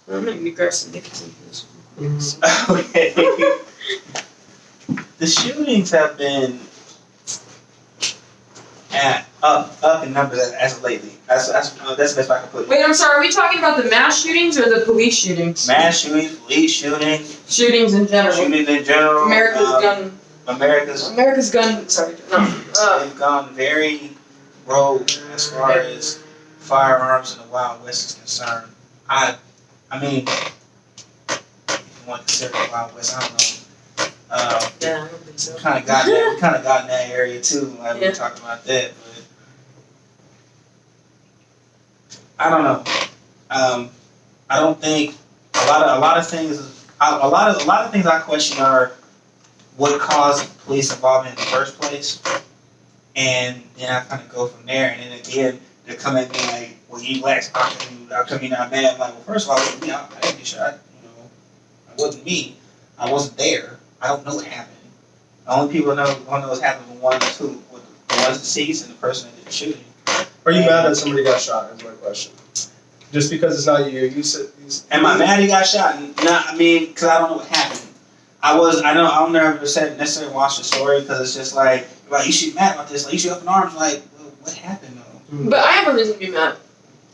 gonna grab some nicotine for this one. Okay. The shootings have been up in numbers as of lately. That's the best I can put it. Wait, I'm sorry. Are we talking about the mass shootings or the police shootings? Mass shootings, police shootings, Shootings in general. shootings in general. America's gun. Sorry. They've gone very rogue as far as firearms in the Wild West is concerned. I mean, if you want to consider the Wild West, I don't know. Yeah, I don't think so. We kind of got in that area too. Like we were talking about that, but I don't know. I don't think a lot of things. A lot of things I question are what caused police involvement in the first place, and then I kind of go from there. And then again, they come at me like, "Well, you lax. How come you're not mad?" I'm like, "Well, first of all, it wasn't me. I didn't get shot. It wasn't me. I wasn't there. I don't know what happened. The only people who know what happened were the ones deceased and the person that did the shooting." Are you mad that somebody got shot? Is my question. Just because it's not you, you said. Am I mad he got shot? No, I mean, because I don't know what happened. I don't never necessarily watch the story because it's just like you should be mad about this. Like, you should up in arms. Like, well, what happened though? But I have a reason to be mad.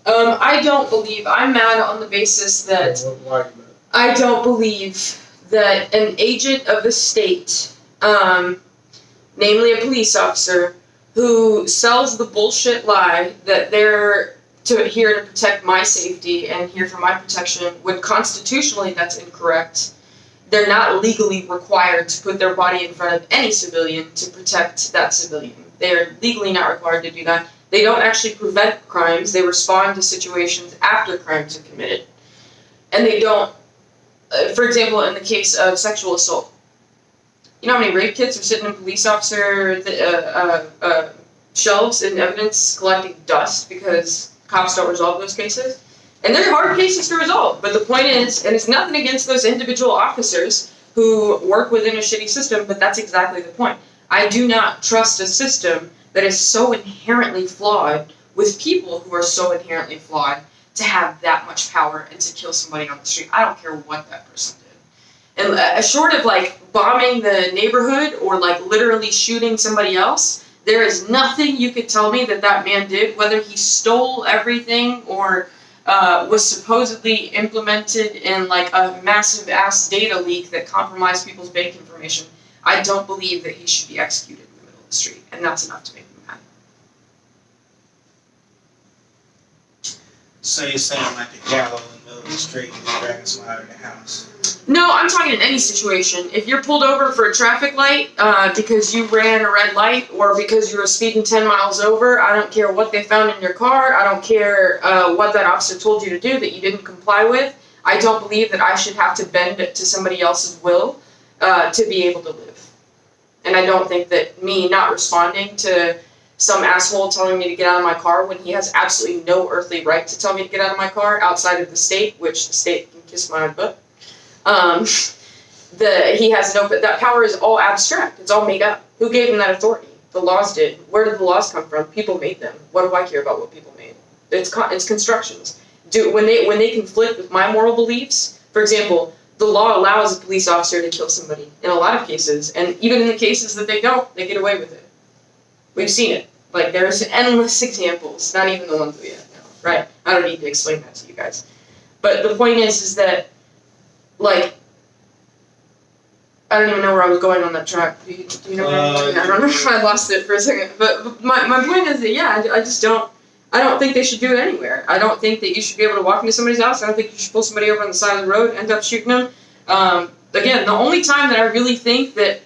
I don't believe I'm mad on the basis that Why are you mad? I don't believe that an agent of the state, namely a police officer, who sells the bullshit lie that they're here to protect my safety and here for my protection, when constitutionally that's incorrect. They're not legally required to put their body in front of any civilian to protect that civilian. They are legally not required to do that. They don't actually prevent crimes. They respond to situations after crimes are committed. And they don't, for example, in the case of sexual assault, you know how many rape kits are sitting in police officer shelves in evidence collecting dust because cops don't resolve those cases? And they're hard cases to resolve. But the point is, and it's nothing against those individual officers who work within a shitty system, but that's exactly the point. I do not trust a system that is so inherently flawed with people who are so inherently flawed to have that much power and to kill somebody on the street. I don't care what that person did. And short of like bombing the neighborhood or like literally shooting somebody else, there is nothing you could tell me that man did, whether he stole everything or was supposedly implemented in like a massive ass data leak that compromised people's bank information. I don't believe that he should be executed in the middle of the street, and that's enough to make me mad. So you're saying like the gallows in the middle of the street and dragging someone out of the house? No, I'm talking in any situation. If you're pulled over for a traffic light because you ran a red light or because you were speeding 10 miles over, I don't care what they found in your car. I don't care what that officer told you to do that you didn't comply with. I don't believe that I should have to bend to somebody else's will to be able to live. And I don't think that me not responding to some asshole telling me to get out of my car when he has absolutely no earthly right to tell me to get out of my car outside of the state, which the state can kiss my butt. He has no, that power is all abstract. It's all made up. Who gave him that authority? The laws did. Where did the laws come from? People made them. What do I care about what people made? It's constructions. When they conflict with my moral beliefs, for example, the law allows a police officer to kill somebody in a lot of cases, and even in the cases that they don't, they get away with it. We've seen it. Like, there's endless examples, not even the ones we have now, right? I don't need to explain that to you guys. But the point is that, like, I don't even know where I was going on that track. Do you know where I was going? I don't know. I lost it for a second. But my point is that, yeah, I just don't, I don't think they should do it anywhere. I don't think that you should be able to walk into somebody's house. I don't think you should pull somebody over on the side of the road and end up shooting them. Again, the only time that I really think that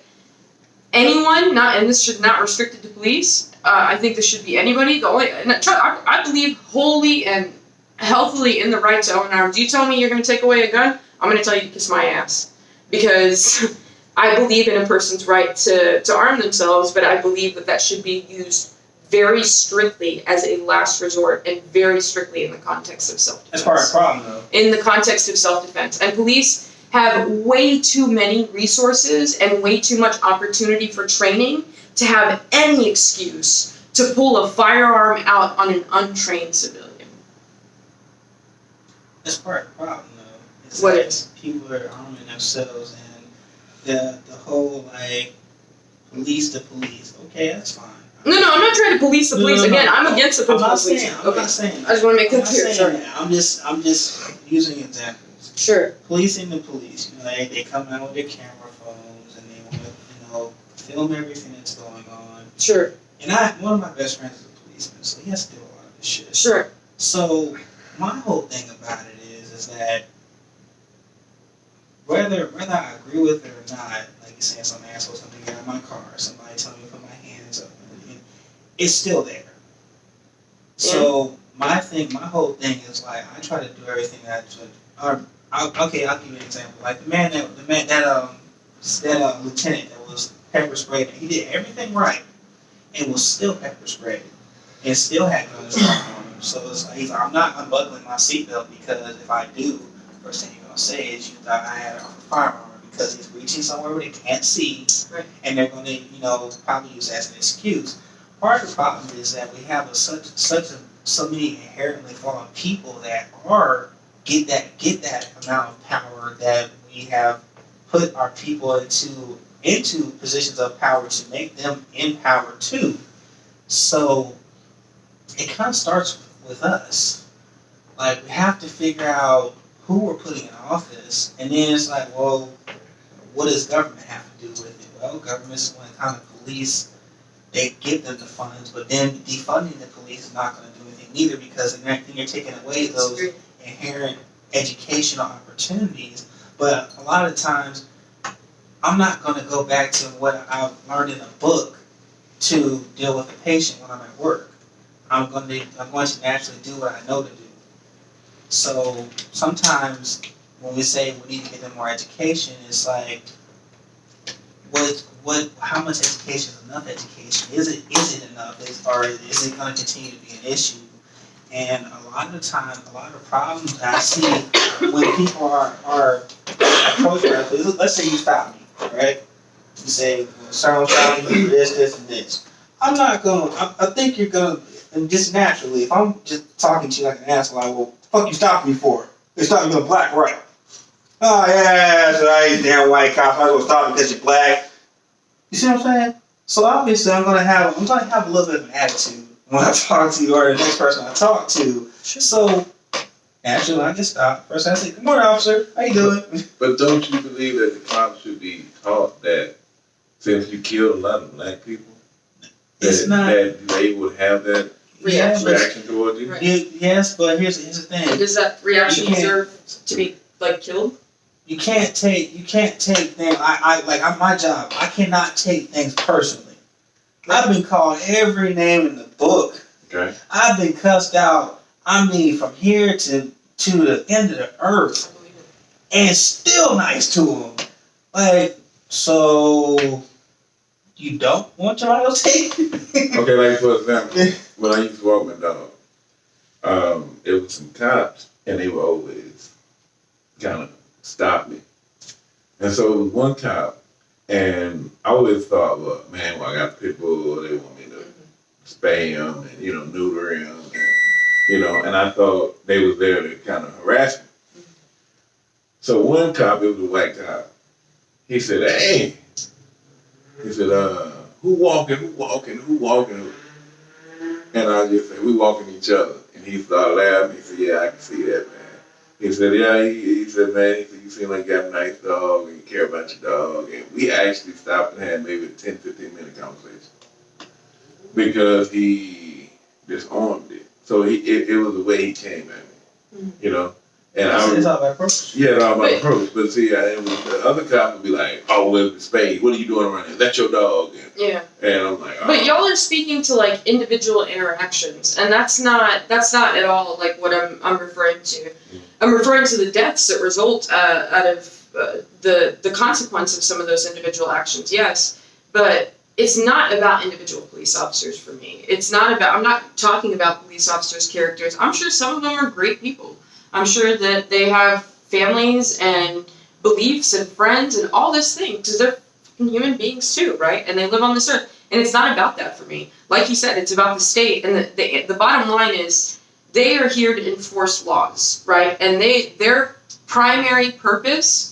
anyone, and this should not restrict it to police, I think this should be anybody. I believe wholly and healthily in the right to own arms. You tell me you're going to take away a gun, I'm going to tell you to kiss my ass. Because I believe in a person's right to arm themselves, but I believe that should be used very strictly as a last resort and very strictly in the context of self-defense. That's part of the problem, though. In the context of self-defense. And police have way too many resources and way too much opportunity for training to have any excuse to pull a firearm out on an untrained civilian. That's part of the problem, though. It's What like is? people are arming themselves, and the whole like police the police. Okay, that's fine. No, I'm not trying to police the police. No. Again, I'm against the police. I'm not saying. I just want to make I'm that not clear. saying Sorry. that. I'm just using examples. Sure. Policing the police. They come out with their camera phones and they want to film everything that's going on. Sure. And one of my best friends is a policeman, so he has to do a lot of this shit. Sure. So my whole thing about it is that whether I agree with it or not, like you're saying, some asshole, something get out of my car, somebody telling me to put my hands up, it's still there. So my whole thing is like I try to do everything that I'll give you an example. Like that lieutenant that was pepper sprayed, he did everything right, and was still pepper sprayed, and still had guns on him. So it's like I'm not unbuckling my seatbelt because if I do, first thing you're gonna say is you thought I had a firearm because he's reaching somewhere where they can't see, right. And they're gonna probably use that as an excuse. Part of the problem is that we have so many inherently flawed people that get that amount of power that we have put our people into positions of power to make them in power too. So it kind of starts with us. Like we have to figure out who we're putting in office, and then it's like, well, what does government have to do with it? Well, government's going to kind of police. They give them the funds, but then defunding the police is not going to do anything either because then you're taking away those inherent educational opportunities. But a lot of times, I'm not going to go back to what I've learned in a book to deal with a patient when I'm at work. I'm going to naturally do what I know to do. So sometimes when we say we need to get them more education, it's like, how much education is enough education? Is it enough? Or is it going to continue to be an issue? And a lot of the time, a lot of problems that I see when people are approaching us, let's say you stop me, right? You say, well, sir, I'm stopping you for this, and this. I'm not going to, I think you're going to, and just naturally, if I'm just talking to you like an asshole, like, well, what the fuck you stopping me for? They stopped me with a black right. Oh, yeah, that's right, you damn white cop. I'm going to stop because you're black. You see what I'm saying? So obviously, I'm gonna have a little bit of an attitude when I talk to you or the next person I talk to. Sure. So naturally, I just stop. First, I say, "Good morning, officer. How you doing?" But don't you believe that the cops should be taught that since you killed a lot of black people, that they would have that reaction towards you? Right. Yes, but here's the thing. Does that reaction deserve to be killed? You can't take things. My job. I cannot take things personally. I've been called every name in the book. Okay. I've been cussed out. I mean, from here to the end of the earth, and still nice to them. Like, so you don't want your else taken? Okay, like for example, when I used to walk my dog, it was some cops, and they were always kind of stop me. And so it was one cop, and I always thought, well, man, I got pit bull, they want me to spay him and, neuter him, and I thought they was there to kind of harass me. So one cop, it was a white cop, he said, hey, he said, who walking? And I just said, we walking each other. And he started laughing, he said, yeah, I can see that, man. He said, yeah, he said, man, you seem like you got a nice dog and you care about your dog. And we actually stopped and had maybe a 10, 15-minute conversation because he disarmed it. So it was the way he came at me, And It's all about approach. Yeah, it's all about approach. But see, the other cop would be like, oh, well, the spade, what are you doing around here? That's your dog. And I'm like, oh. But y'all are speaking to individual interactions, and that's not at all what I'm referring to. I'm referring to the deaths that result out of the consequence of some of those individual actions, yes, but it's not about individual police officers for me. It's not about, I'm not talking about police officers' characters. I'm sure some of them are great people. I'm sure that they have families and beliefs and friends and all this thing, because they're human beings too, right? And they live on this earth. And it's not about that for me. Like you said, it's about the state. And the bottom line is they are here to enforce laws, right? And their primary purpose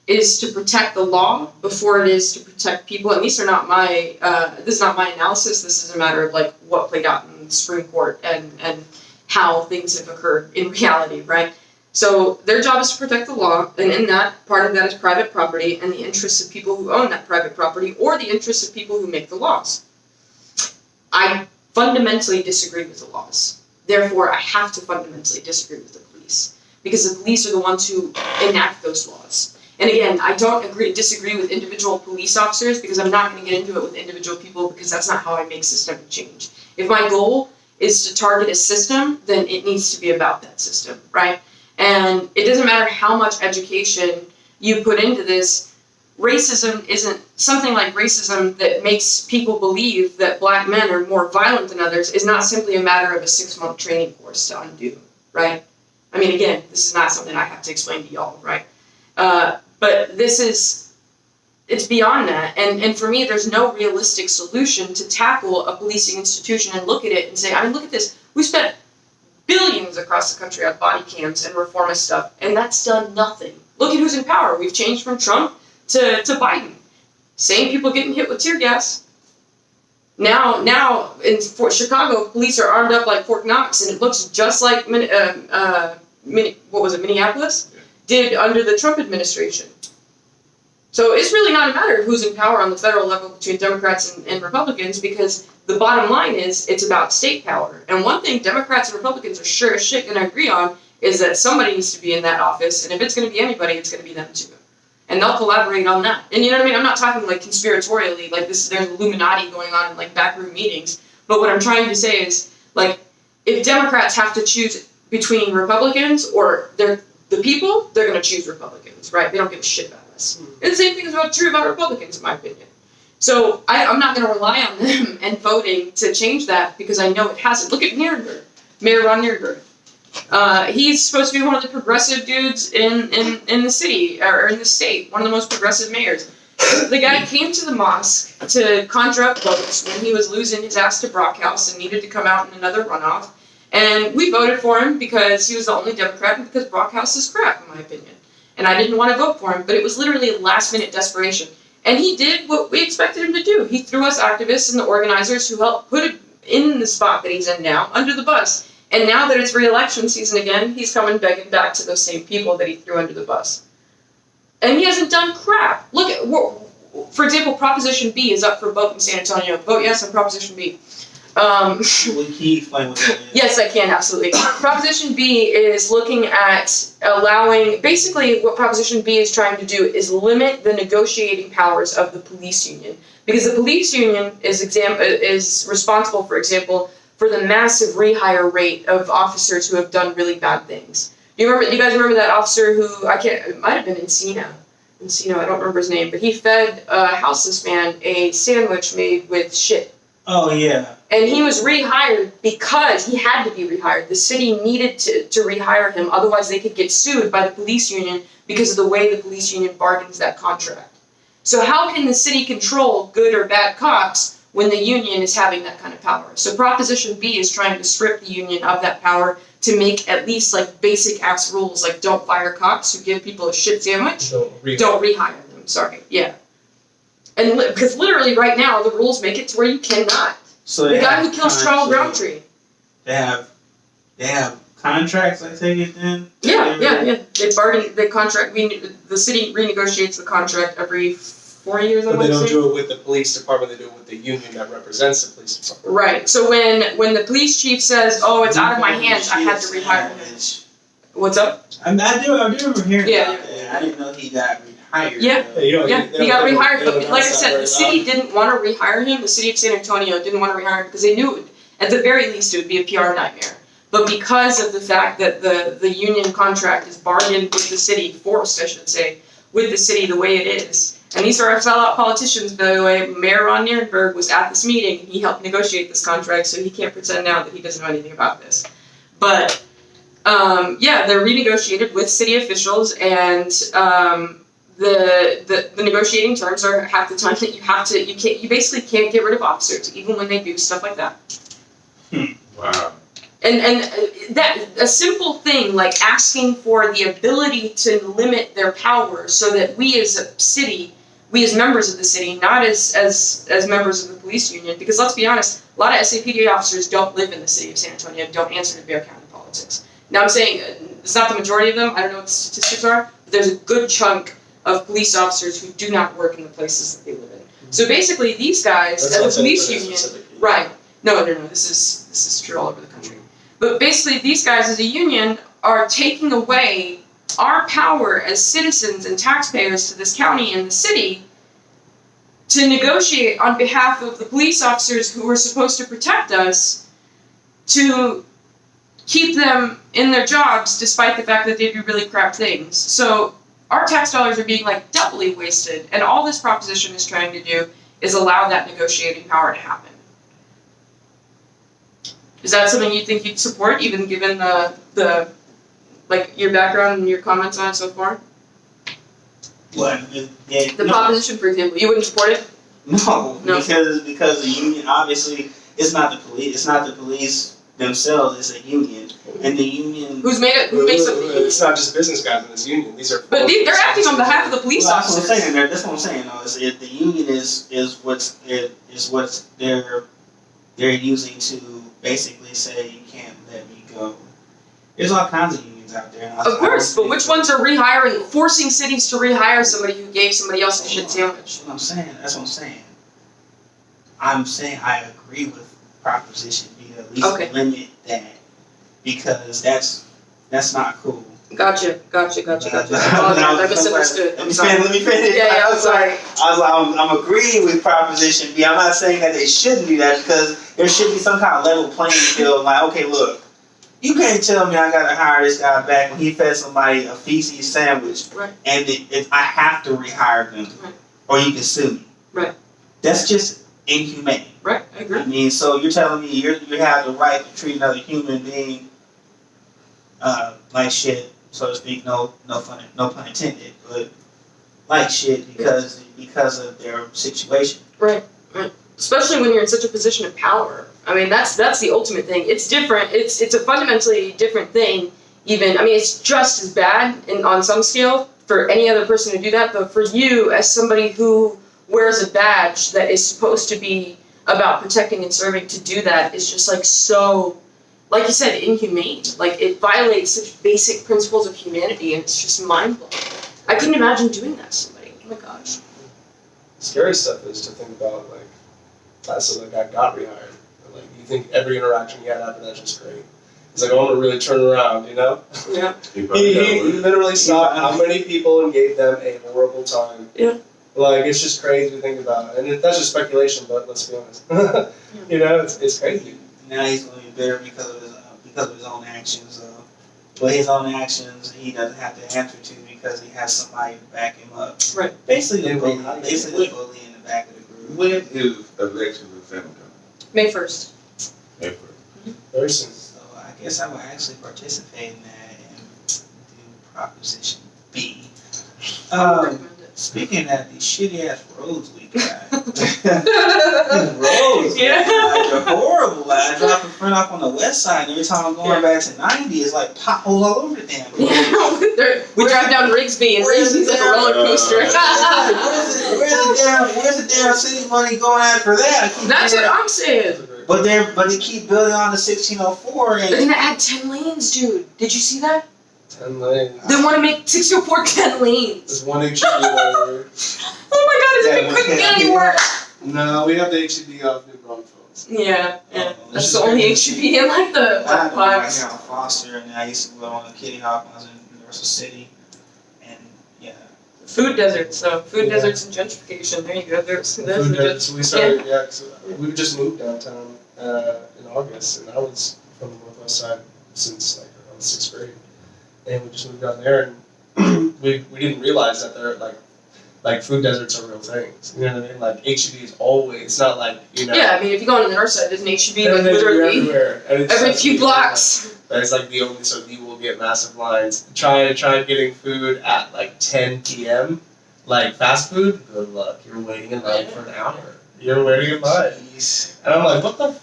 is to protect the law before it is to protect people. And these are not my, this is not my analysis. This is a matter of like what played out in the Supreme Court and how things have occurred in reality, right? So their job is to protect the law, and in that, part of that is private property and the interests of people who own that private property or the interests of people who make the laws. I fundamentally disagree with the laws. Therefore, I have to fundamentally disagree with the police, because the police are the ones who enact those laws. And again, I don't disagree with individual police officers, because I'm not going to get into it with individual people, because that's not how I make systemic change. If my goal is to target a system, then it needs to be about that system, right? And it doesn't matter how much education you put into this, racism isn't something like racism that makes people believe that black men are more violent than others is not simply a matter of a 6-month training course to undo, right? I mean, again, this is not something I have to explain to y'all, right? But this is, it's beyond that. And for me, there's no realistic solution to tackle a policing institution and look at it and say, I mean, look at this. We spent billions across the country on body cams and reformist stuff, and that's done nothing. Look at who's in power. We've changed from Trump to Biden. Same people getting hit with tear gas. Now in Chicago, police are armed up like Fort Knox, and it looks just like Minneapolis did under the Trump administration. So it's really not a matter of who's in power on the federal level between Democrats and Republicans, because the bottom line is it's about state power. And one thing Democrats and Republicans are sure as shit going to agree on is that somebody needs to be in that office, and if it's going to be anybody, it's going to be them too. And they'll collaborate on that. And you know what I mean? I'm not talking like conspiratorially, like there's Illuminati going on in like backroom meetings. But what I'm trying to say is, like, if Democrats have to choose between Republicans or the people, they're going to choose Republicans, right? They don't give a shit about us. And the same thing is true about Republicans, in my opinion. So I'm not going to rely on them and voting to change that, because I know it hasn't. Look at Nierenberg, Mayor Ron Nierenberg. He's supposed to be one of the progressive dudes in the city, or in the state, one of the most progressive mayors. The guy came to the mosque to conjure up votes when he was losing his ass to Brockhouse and needed to come out in another runoff. And we voted for him because he was the only Democrat, and because Brockhouse is crap, in my opinion. And I didn't want to vote for him, but it was literally a last-minute desperation. And he did what we expected him to do. He threw us activists and the organizers who helped put him in the spot that he's in now under the bus. And now that it's re-election season again, he's coming begging back to those same people that he threw under the bus. And he hasn't done crap. Look at, for example, Proposition B is up for vote in San Antonio. Vote yes on Proposition B. Can you explain what that is? Yes, I can, absolutely. Proposition B is looking at allowing, basically what Proposition B is trying to do is limit the negotiating powers of the police union. Because the police union is responsible, for example, for the massive rehire rate of officers who have done really bad things. You guys remember that officer who, it might have been Encino, I don't remember his name, but he fed a houseless man a sandwich made with shit. Oh, yeah. And he was rehired because he had to be rehired. The city needed to rehire him, otherwise they could get sued by the police union because of the way the police union bargains that contract. So how can the city control good or bad cops when the union is having that kind of power? So Proposition B is trying to strip the union of that power to make at least like basic ass rules, like don't fire cops who give people a shit sandwich. Don't rehire them, sorry. Yeah. And because literally right now the rules make it to where you cannot. So the guy who kills Charles Roundtree. They have contracts, I take it then? Yeah. They bargain the contract. The city renegotiates the contract every 4 years. But they don't do it with the police department. They do it with the union that represents the police department. Right. So when the police chief says, "Oh, it's out of my hands," I had to rehire him. What's up? I do remember hearing about that. Yeah. I didn't know he got rehired. Yeah. He got rehired. But like I said, the city didn't want to rehire him. The city of San Antonio didn't want to rehire him because they knew, at the very least, it would be a PR nightmare. But because of the fact that the union contract is bargained with the city, forced, I should say, with the city the way it is. And these are our sellout politicians, by the way. Mayor Ron Nierenberg was at this meeting. He helped negotiate this contract, so he can't pretend now that he doesn't know anything about this. But they're renegotiated with city officials, and the negotiating terms are half the time that you basically can't get rid of officers, even when they do stuff like that. Wow. And that a simple thing like asking for the ability to limit their power, so that we as a city, we as members of the city, not as members of the police union, because let's be honest, a lot of SAPD officers don't live in the city of San Antonio, don't answer to Bexar County politics. Now I'm saying it's not the majority of them. I don't know what the statistics are, but there's a good chunk of police officers who do not work in the places that they live in. So basically, these guys, as a police union, right? No. This is true all over the country. But basically, these guys as a union are taking away our power as citizens and taxpayers to this county and the city to negotiate on behalf of the police officers who are supposed to protect us, to keep them in their jobs despite the fact that they do really crap things. So our tax dollars are being like doubly wasted, and all this proposition is trying to do is allow that negotiating power to happen. Is that something you think you'd support, even given the like your background and your comments on it so far? What? The proposition, for example, you wouldn't support it? No, because the union, obviously, it's not the police. It's not the police themselves. It's a union, and the union. Who makes up the union? It's not just business guys in this union. These are. But they're acting on behalf of the police officers. That's what I'm saying. The union is what they're using to basically say you can't let me go. There's all kinds of unions out there. Of course, but which ones are rehiring, forcing cities to rehire somebody who gave somebody else a shit sandwich? That's what I'm saying. I'm saying I agree with Proposition B, at least limit that, because that's not cool. Gotcha. I misunderstood. Let me finish. Yeah, I'm sorry. I'm agreeing with Proposition B. I'm not saying that they shouldn't do that, because there should be some kind of level playing field. Like, okay, look, you can't tell me I gotta hire this guy back when he fed somebody a feces sandwich, right? And I have to rehire them, right? Or you can sue me, right? That's just inhumane, right? I agree. I mean, so you're telling me you have the right to treat another human being like shit, so to speak. No pun intended, but like shit because of their situation. Right. Especially when you're in such a position of power. I mean, that's the ultimate thing. It's different. It's a fundamentally different thing. Even, I mean, it's just as bad on some scale for any other person to do that. But for you, as somebody who wears a badge that is supposed to be about protecting and serving, to do that is just like so, like you said, inhumane. Like, it violates such basic principles of humanity, and it's just mind-blowing. I couldn't imagine doing that to somebody. Oh my gosh. Scary stuff is to think about, like, so the guy got rehired. And, like, you think every interaction he had after that's just great. He's like, I want to really turn around, you know? Yeah. He literally saw how many people and gave them a horrible time. Yeah. Like, it's just crazy to think about. And that's just speculation, but let's be honest. You know, it's crazy. Now he's going to be bitter because of his own actions. But his own actions, he doesn't have to answer to because he has somebody to back him up. Right. Basically, the bully in the back of the group. When is elections in San Antonio? May 1st. May 1st. Very soon. So I guess I will actually participate in that and do Proposition B. I would recommend it. Speaking of these shitty ass roads we got. Roads, yeah. man, they're horrible. I drop a friend off on the west side, and every time I'm going back to 90, it's like potholes all over the damn place. Yeah, we drive down Rigsby, and Rigsby's like a roller coaster. Where's the damn city money going after that? That's what I'm saying. But they keep building on the 1604. They're gonna add 10 lanes, dude. Did you see that? 10 lanes. They want to make 604 10 lanes. There's one HEB over. Oh my god, it couldn't get any worse. No, we have the HEB off New Braunfels. Yeah. That's the only HEB in like the I vibes. here on Foster, and I used to go on the Kitty Hawk when I was in Universal City, and yeah. Food deserts, deserts and gentrification. There you go. There's food deserts. So we started, we just moved downtown in August, and I was from the Northwest Side since like around 6th grade. And we just moved down there, and we didn't realize that they're like food deserts are real things. You know what I mean? Like HEB is always. It's not like Yeah, I mean, if you go on the north side, there's an HEB and like they do literally everywhere. And it's every such few a- blocks. That's like the only, so you will get massive lines. Try getting food at like 10 p.m. Like fast food, good luck. You're waiting in line for an hour. You're waiting in line. Jeez. And I'm like, what the f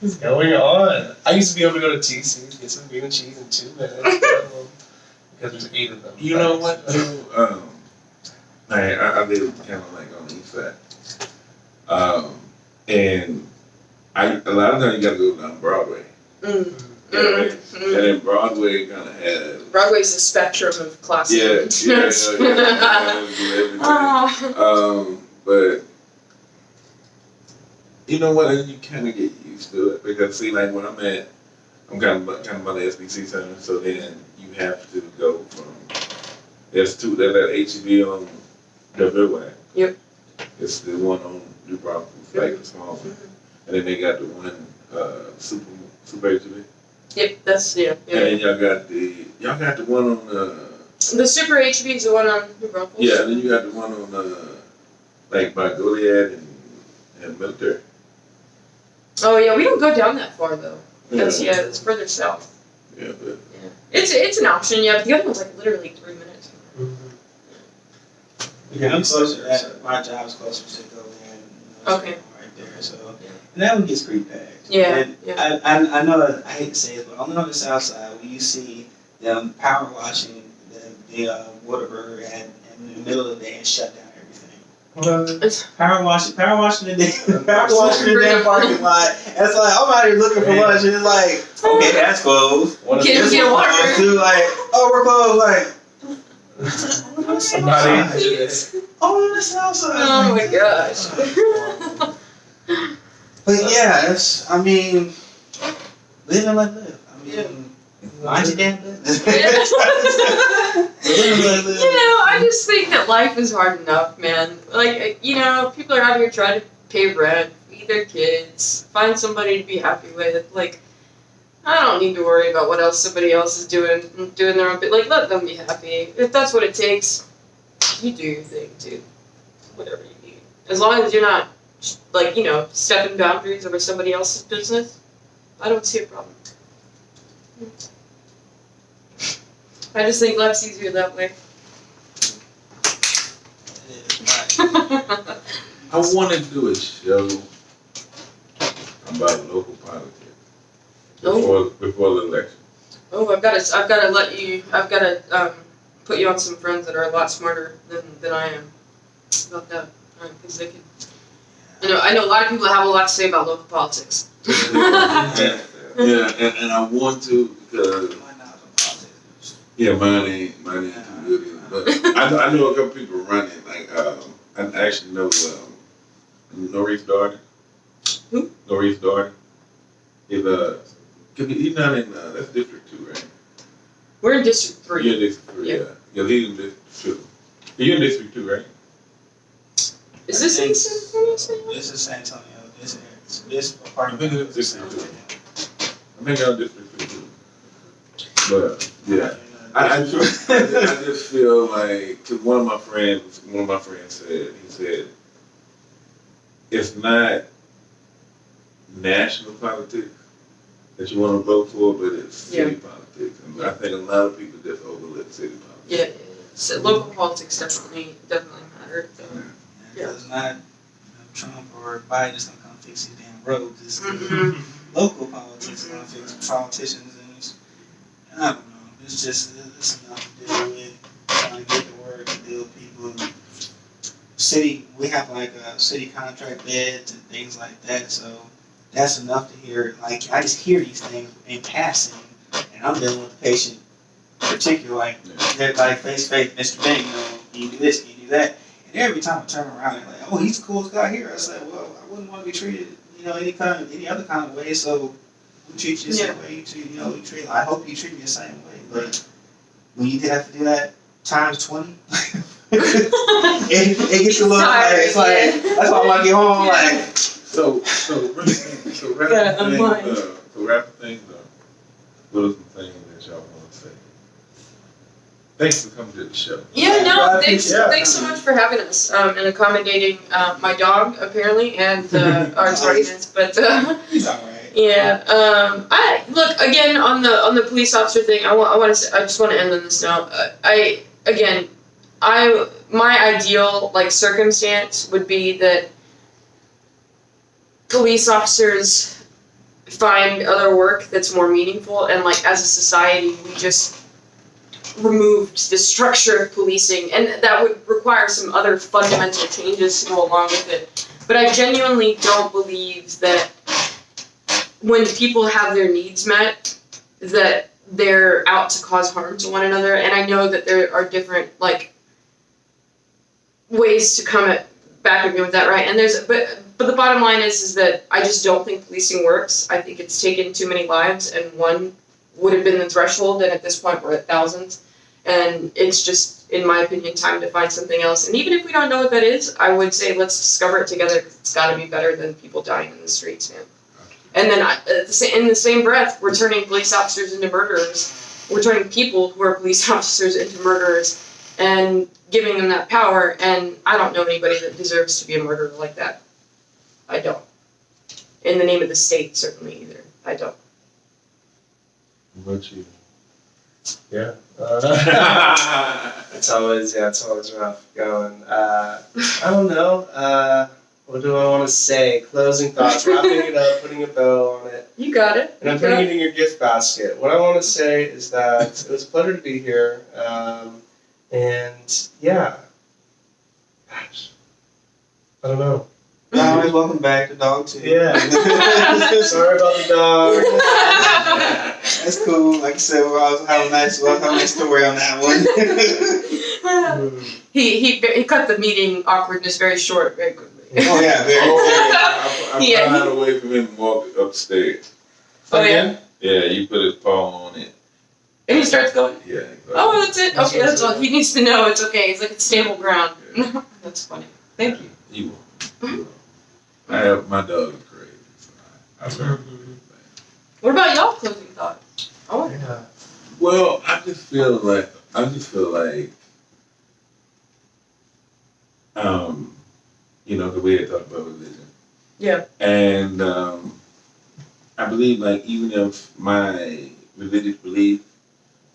is going on? I used to be able to go to TC's, get some bean and cheese in 2 minutes. Because there's 8 of them. You know what? I live kind of like on the east side, and a lot of times you got to go down Broadway. And then Broadway kind of has. Broadway's a spectrum of classes. Yeah. But you know what? You kind of get used to it because see, like when I'm kind of by the SBC center, so then you have to go from. There's that HEB on Delaware. Yep. It's the one on New Braunfels, like the small one, and then they got the one super HEB. Yep, that's And then y'all got the one on the super HEB is the one on New Braunfels. yeah, and then you got the one on like by Goliad and Military. Oh yeah, we don't go down that far though. Because it's further south. Yeah, but It's an option, yeah, but the other one's like literally 3 minutes. Yeah, I'm closer. My job's closer to Goliad. Okay. Right there, so and that one gets pretty packed. Yeah, And yeah. I know I hate to say it, but only on the south side when you see them power washing the Whataburger in the middle of the day and shut down everything. Power washing the damn parking lot. It's like I'm out here looking for lunch and it's like, okay, that's closed. Get a water. Dude, like, oh, we're closed. Like, Somebody on the south side. Oh my gosh. But yeah, I mean, live and let live. I mean, mind your damn business. I just think that life is hard enough, man. Like, people are out here trying to pay rent, feed their kids, find somebody to be happy with. Like, I don't need to worry about what else somebody else is doing their own bit. Like, let them be happy. If that's what it takes, you do your thing, too. Whatever you need. As long as you're not, like, stepping boundaries over somebody else's business, I don't see a problem. I just think life's easier that way. I want to do a show about local politics before the election. Oh, I've got to put you on some friends that are a lot smarter than I am about that, because they can. I know a lot of people have a lot to say about local politics. Yeah, and I want to because mine ain't too good either. But I know a couple people running. Like I actually know Norris Darden. Who? Norris Darden. He's not in that's District 2, right? We're in District 3. You're in District 3, yeah. Yeah, he's in District 2. You're in District 2, right? Is this in San Antonio? This is San Antonio. This part I think it's District 2. I think I'm District 2. But yeah. I just feel like, because one of my friends said, it's not national politics that you want to vote for, but it's city politics. And I think a lot of people just overlook city politics. Yeah. So local politics definitely matter. Yeah, it's not Trump or Biden is gonna come fix these damn roads. It's local politics gonna fix politicians, and I don't know. It's enough to deal with. Trying to get the word to deal with people. We have like city contract beds and things like that, so that's enough to hear. Like I just hear these things in passing, and I'm dealing with the patient, particularly like face to face, Mr. Bing, you do this, you do that. And every time I turn around, they're like, "Oh, he's the coolest guy here." I said, "Well, I wouldn't want to be treated, any other kind of way. So we treat you the same way you treat. I hope you treat me the same way. But when you have to do that times 20, it gets a little like it's like that's why I want to get home. Like so wrap things up. What are some things that y'all want to say? Thanks for coming to the show. Yeah, no, I thanks appreciate it. so much for having us and accommodating my dog apparently and our antagonist. But He's alright. yeah, I look again on the police officer thing. I just want to end on this note. My ideal like circumstance would be that police officers find other work that's more meaningful, and like as a society we just removed the structure of policing, and that would require some other fundamental changes to go along with it. But I genuinely don't believe that when people have their needs met, that they're out to cause harm to one another. And I know that there are different like ways to come back at me with that, right? And but the bottom line is that I just don't think policing works. I think it's taken too many lives, and one would have been the threshold, and at this point we're at thousands. And it's just, in my opinion, time to find something else. And even if we don't know what that is, I would say let's discover it together, because it's got to be better than people dying in the streets, man. And then in the same breath, we're turning police officers into murderers. We're turning people who are police officers into murderers and giving them that power. And I don't know anybody that deserves to be a murderer like that. I don't. In the name of the state, certainly either. I don't. What about you? Yeah. It's always rough going. I don't know. What do I want to say? Closing thoughts, wrapping it up, putting a bow on it. You got it. And I'm putting it in your gift basket. What I want to say is that it was a pleasure to be here. And yeah. Gosh. I don't know. Always welcome back to dog too. Yeah. Sorry about the dog. That's cool. Like I said, we'll have a nice story on that one. He cut the meeting awkwardness very short very quickly. Oh yeah, very. I found out a way for him to walk upstairs. Oh yeah? Yeah, you put his paw on it. And he starts going, Yeah. oh, that's it? Okay, that's all. He needs to know it's okay. It's like it's stable ground. Yeah. That's funny. Thank you. He won't. My dog is crazy. So I learned everything. What about y'all closing thoughts? Oh, Yeah. Well, I just feel like, the way they talk about religion. yeah. And I believe, like, even if my religious belief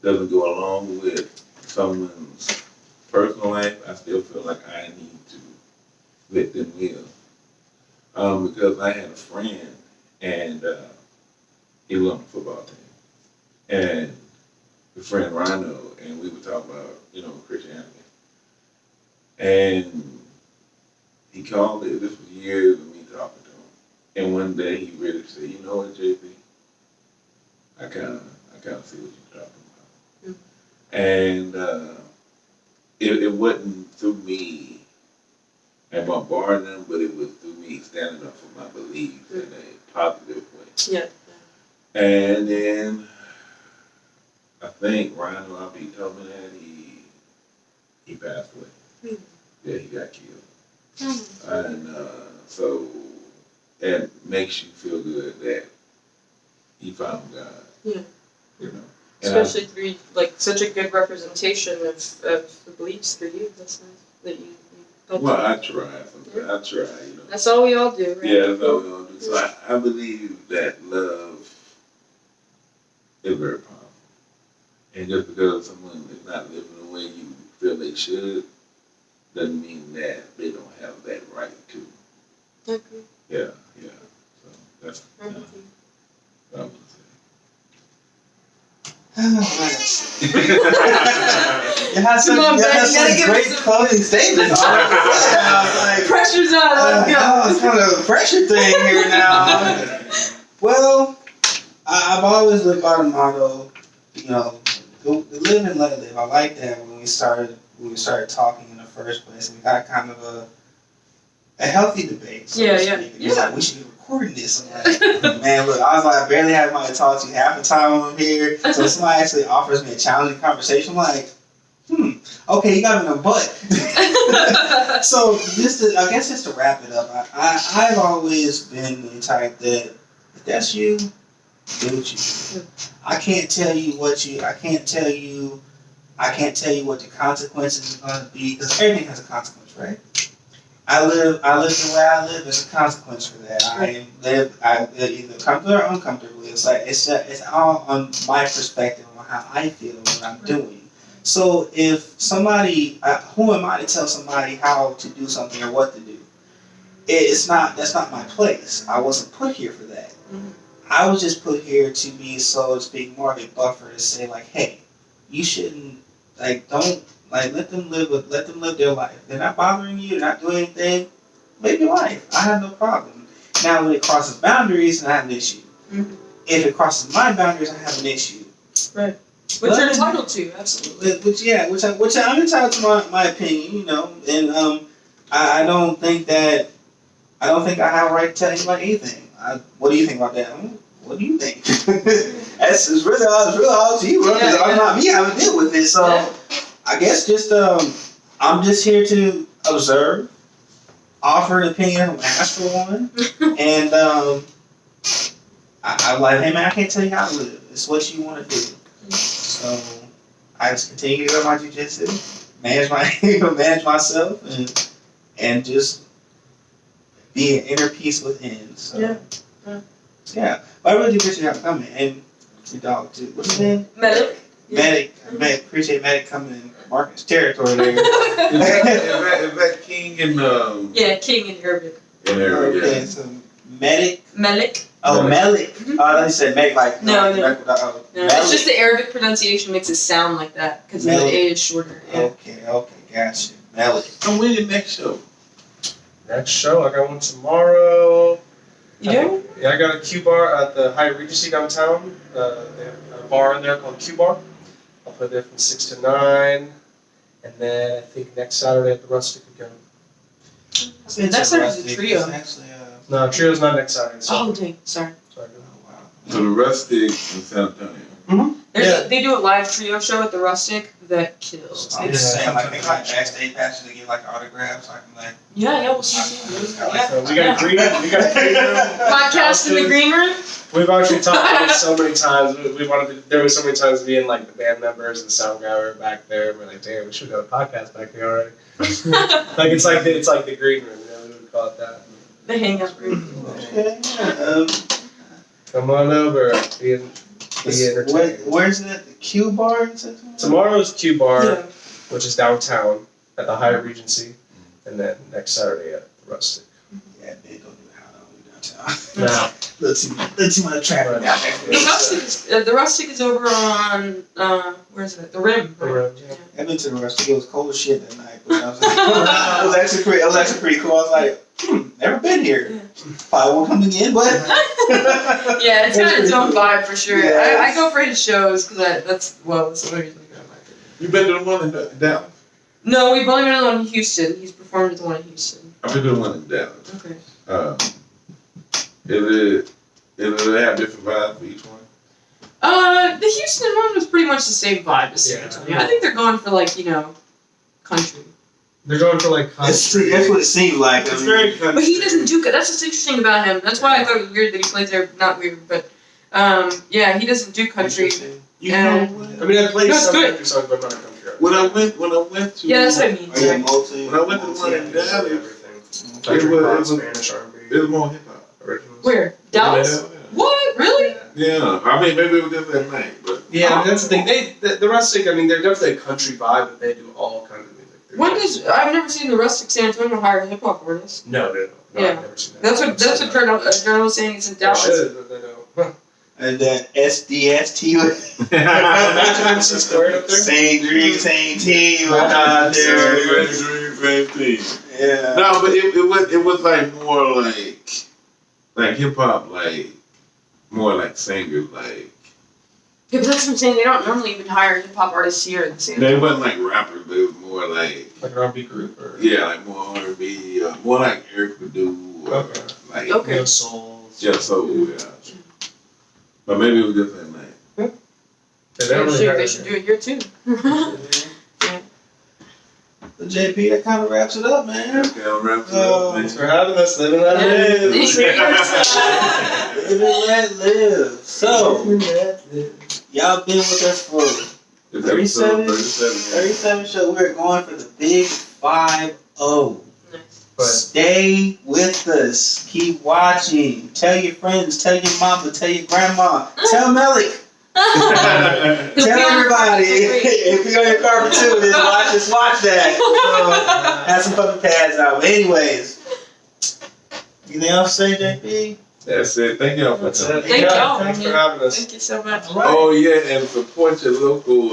doesn't go along with someone's personal life, I still feel like I need to let them live. Because I had a friend, and he was on the football team. And the friend Rhino, and we would talk about, Christianity. And he called it, this was years of me talking to him. And one day he really said, you know what, JP? I kind of see what you're talking about. And it wasn't through me and bombarding them, but it was through me standing up for my beliefs in a positive way. Yeah. And then I think Ryan Lobby told me that he passed away. Yeah, he got killed. And so it makes you feel good that he found God. Yeah. And Especially through like such a good representation of the beliefs for you. That's nice that you helped. Well, them. I try. That's all we all do, right? Yeah, that's all we all do. So I believe that love is very powerful. And just because someone is not living the way you feel they should, doesn't mean that they don't have that right to. Okay. Yeah. So that's what I'm gonna say. You had some great closing statements. Pressure's on. Let's go. It's kind of a pressure thing here now. Well, I've always lived by the motto, live and let live. I like that when we started talking in the first place. We got kind of a healthy debate. So Yeah. It's like, we should be recording this. I'm like, man, look, I barely have anybody to talk to half the time I'm here. So if somebody actually offers me a challenging conversation, I'm like, okay, you got me in a butt. So I guess just to wrap it up, I've always been the type that if that's you, do what you do. I can't tell you I can't tell you what the consequences are going to be because everything has a consequence, right? I live the way I live. There's a consequence for that. I either comfortably or uncomfortably. It's like it's all on my perspective on how I feel what I'm doing. So if somebody, who am I to tell somebody how to do something or what to do? That's not my place. I wasn't put here for that. Mm-hmm. I was just put here to be, so to speak, more of a buffer to say like, hey, you shouldn't don't let them live their life. They're not bothering you. They're not doing anything. Live your life. I have no problem. Now when it crosses boundaries, then I have an issue. Mm-hmm. If it crosses my boundaries, I have an issue. Right. Which you're entitled to, absolutely. Which I'm entitled to my opinion, and I don't think I have a right to tell anybody anything. What do you think about that? What do you think? It's really hard to you, bro. Yeah, I'm not me. I haven't dealt with it, so I guess just I'm just here to observe, offer an opinion, ask for one, and I'm like, hey man, I can't tell you how to live. It's what you want to do. So I just continue to go to my jiu-jitsu, manage myself, and just be an inner peace within. So yeah. But I really do appreciate y'all coming, and your dog too. What's his name? Medic. Medic. I appreciate Medic coming in marking his territory there. Is that King and Yeah, King in Arabic. Okay, so Medic. Melik. Oh, Melik. Oh, I thought you said Meg like. No. No, It's just the Arabic pronunciation makes it sound like that because the A is shorter. Yeah. Okay, gotcha. Melik. And when your next show? Next show, I got one tomorrow. You do? Yeah, I got a Q bar at the Hyatt Regency downtown. They have a bar in there called Q Bar. I'll play there from 6 to 9. And then I think next Saturday at the Rustic again. Next Saturday's a trio. Actually, No, trio's not next Saturday. Oh, dang. Sorry. Sorry. wow. So the Rustic in San Antonio. They do a live trio show at the Rustic that kills. I'm just saying, like, they got backstage passes to get like autographs. I can like. Yeah, we'll see you. So we got a green room. Podcast in the green room. We've actually talked about this so many times. There was so many times me and like the band members and the sound guy were back there. We're like, damn, we should have got a podcast back there already. Like it's like the green room. We would call it that. The hangout room. Okay. Come on over. Be entertained. Where's it? The Q Bar? Tomorrow's Q Bar, which is downtown at the Hyatt Regency, and then next Saturday at the Rustic. Yeah, they don't do how we downtown. No. Let's see my traffic out there. The Rustic is over on where is it? The Rim. The Rim, yeah. I've been to the Rustic. It was cold as shit that night, but it was actually pretty cool. I was like, never been here. Probably won't come again, but yeah, it's got its own vibe for sure. Yeah. I go for his shows because that's the only reason I go. You been to the one in Dallas? No, we've only been to the one in Houston. He's performed at the one in Houston. I've been to the one in Dallas. Okay. Does it have different vibes for each one? The Houston one was pretty much the same vibe as San Antonio. I think they're going for country. They're going for like country. that's what it seemed like. It's very country. But he doesn't do. That's what's interesting about him. That's why I thought it was weird that he plays there. Not weird, but he doesn't do country. You know, I mean, I played No, it's some good. country songs, but not country. when I went to Yeah, that's what I mean. when I went to the one in Dallas, Everything. Country, pop, Spanish, R&B. it was more hip hop. Originals. Where? Dallas? Yeah. What? Really? Yeah, I mean maybe it was just that night, but Yeah, that's the thing. The Rustic, I mean, they're definitely a country vibe, but they do all kinds of music. I've never seen the Rustic San Antonio hire a hip hop artist. No, Yeah. I've never seen that. That's what Journal was saying. It's in Dallas. They know. And then SDST. Imagine MC Squared up there. Same dream, same team. Same thing. Yeah. No, but it was like more like hip hop, like more like singers, like Yeah, but that's what I'm saying. They don't normally even hire hip hop artists here in San Antonio. they wasn't like rappers, but it was more like Like an R&B group, or like more R&B, more like Eric Badu, Okay. like Okay. Neo Soul. just soul, yeah. But maybe it was just that night. Yeah, they don't really They have should do it here too. The JP, that kind of wraps it up, man. Okay, I'll wrap it up. Thanks for having us. Living that Live and let live. So, y'all been with us for It's episode 37. 37 show. We're going for the big 5-0. Nice. But Stay with us. Keep watching. Tell your friends. Tell your mama. Tell your grandma. Tell Melik. Tell everybody. If you're on your car for 2, just watch that. So, have some puppy pads out. But anyways, anything else to say, JP? That's it. Thank y'all for that's coming. it. Thank y'all. Thanks for having us. Thank you so much. Oh yeah, and support your local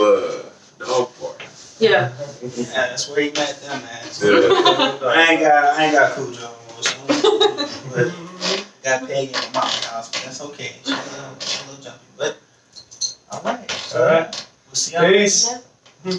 dog park. Yeah. Yeah, that's where he met them at. Yeah. I ain't got Cujo anymore, so but got Peggy at mom's house, but that's okay. She's a little jumpy, but all right. All right. We'll see y'all. Peace. Yeah.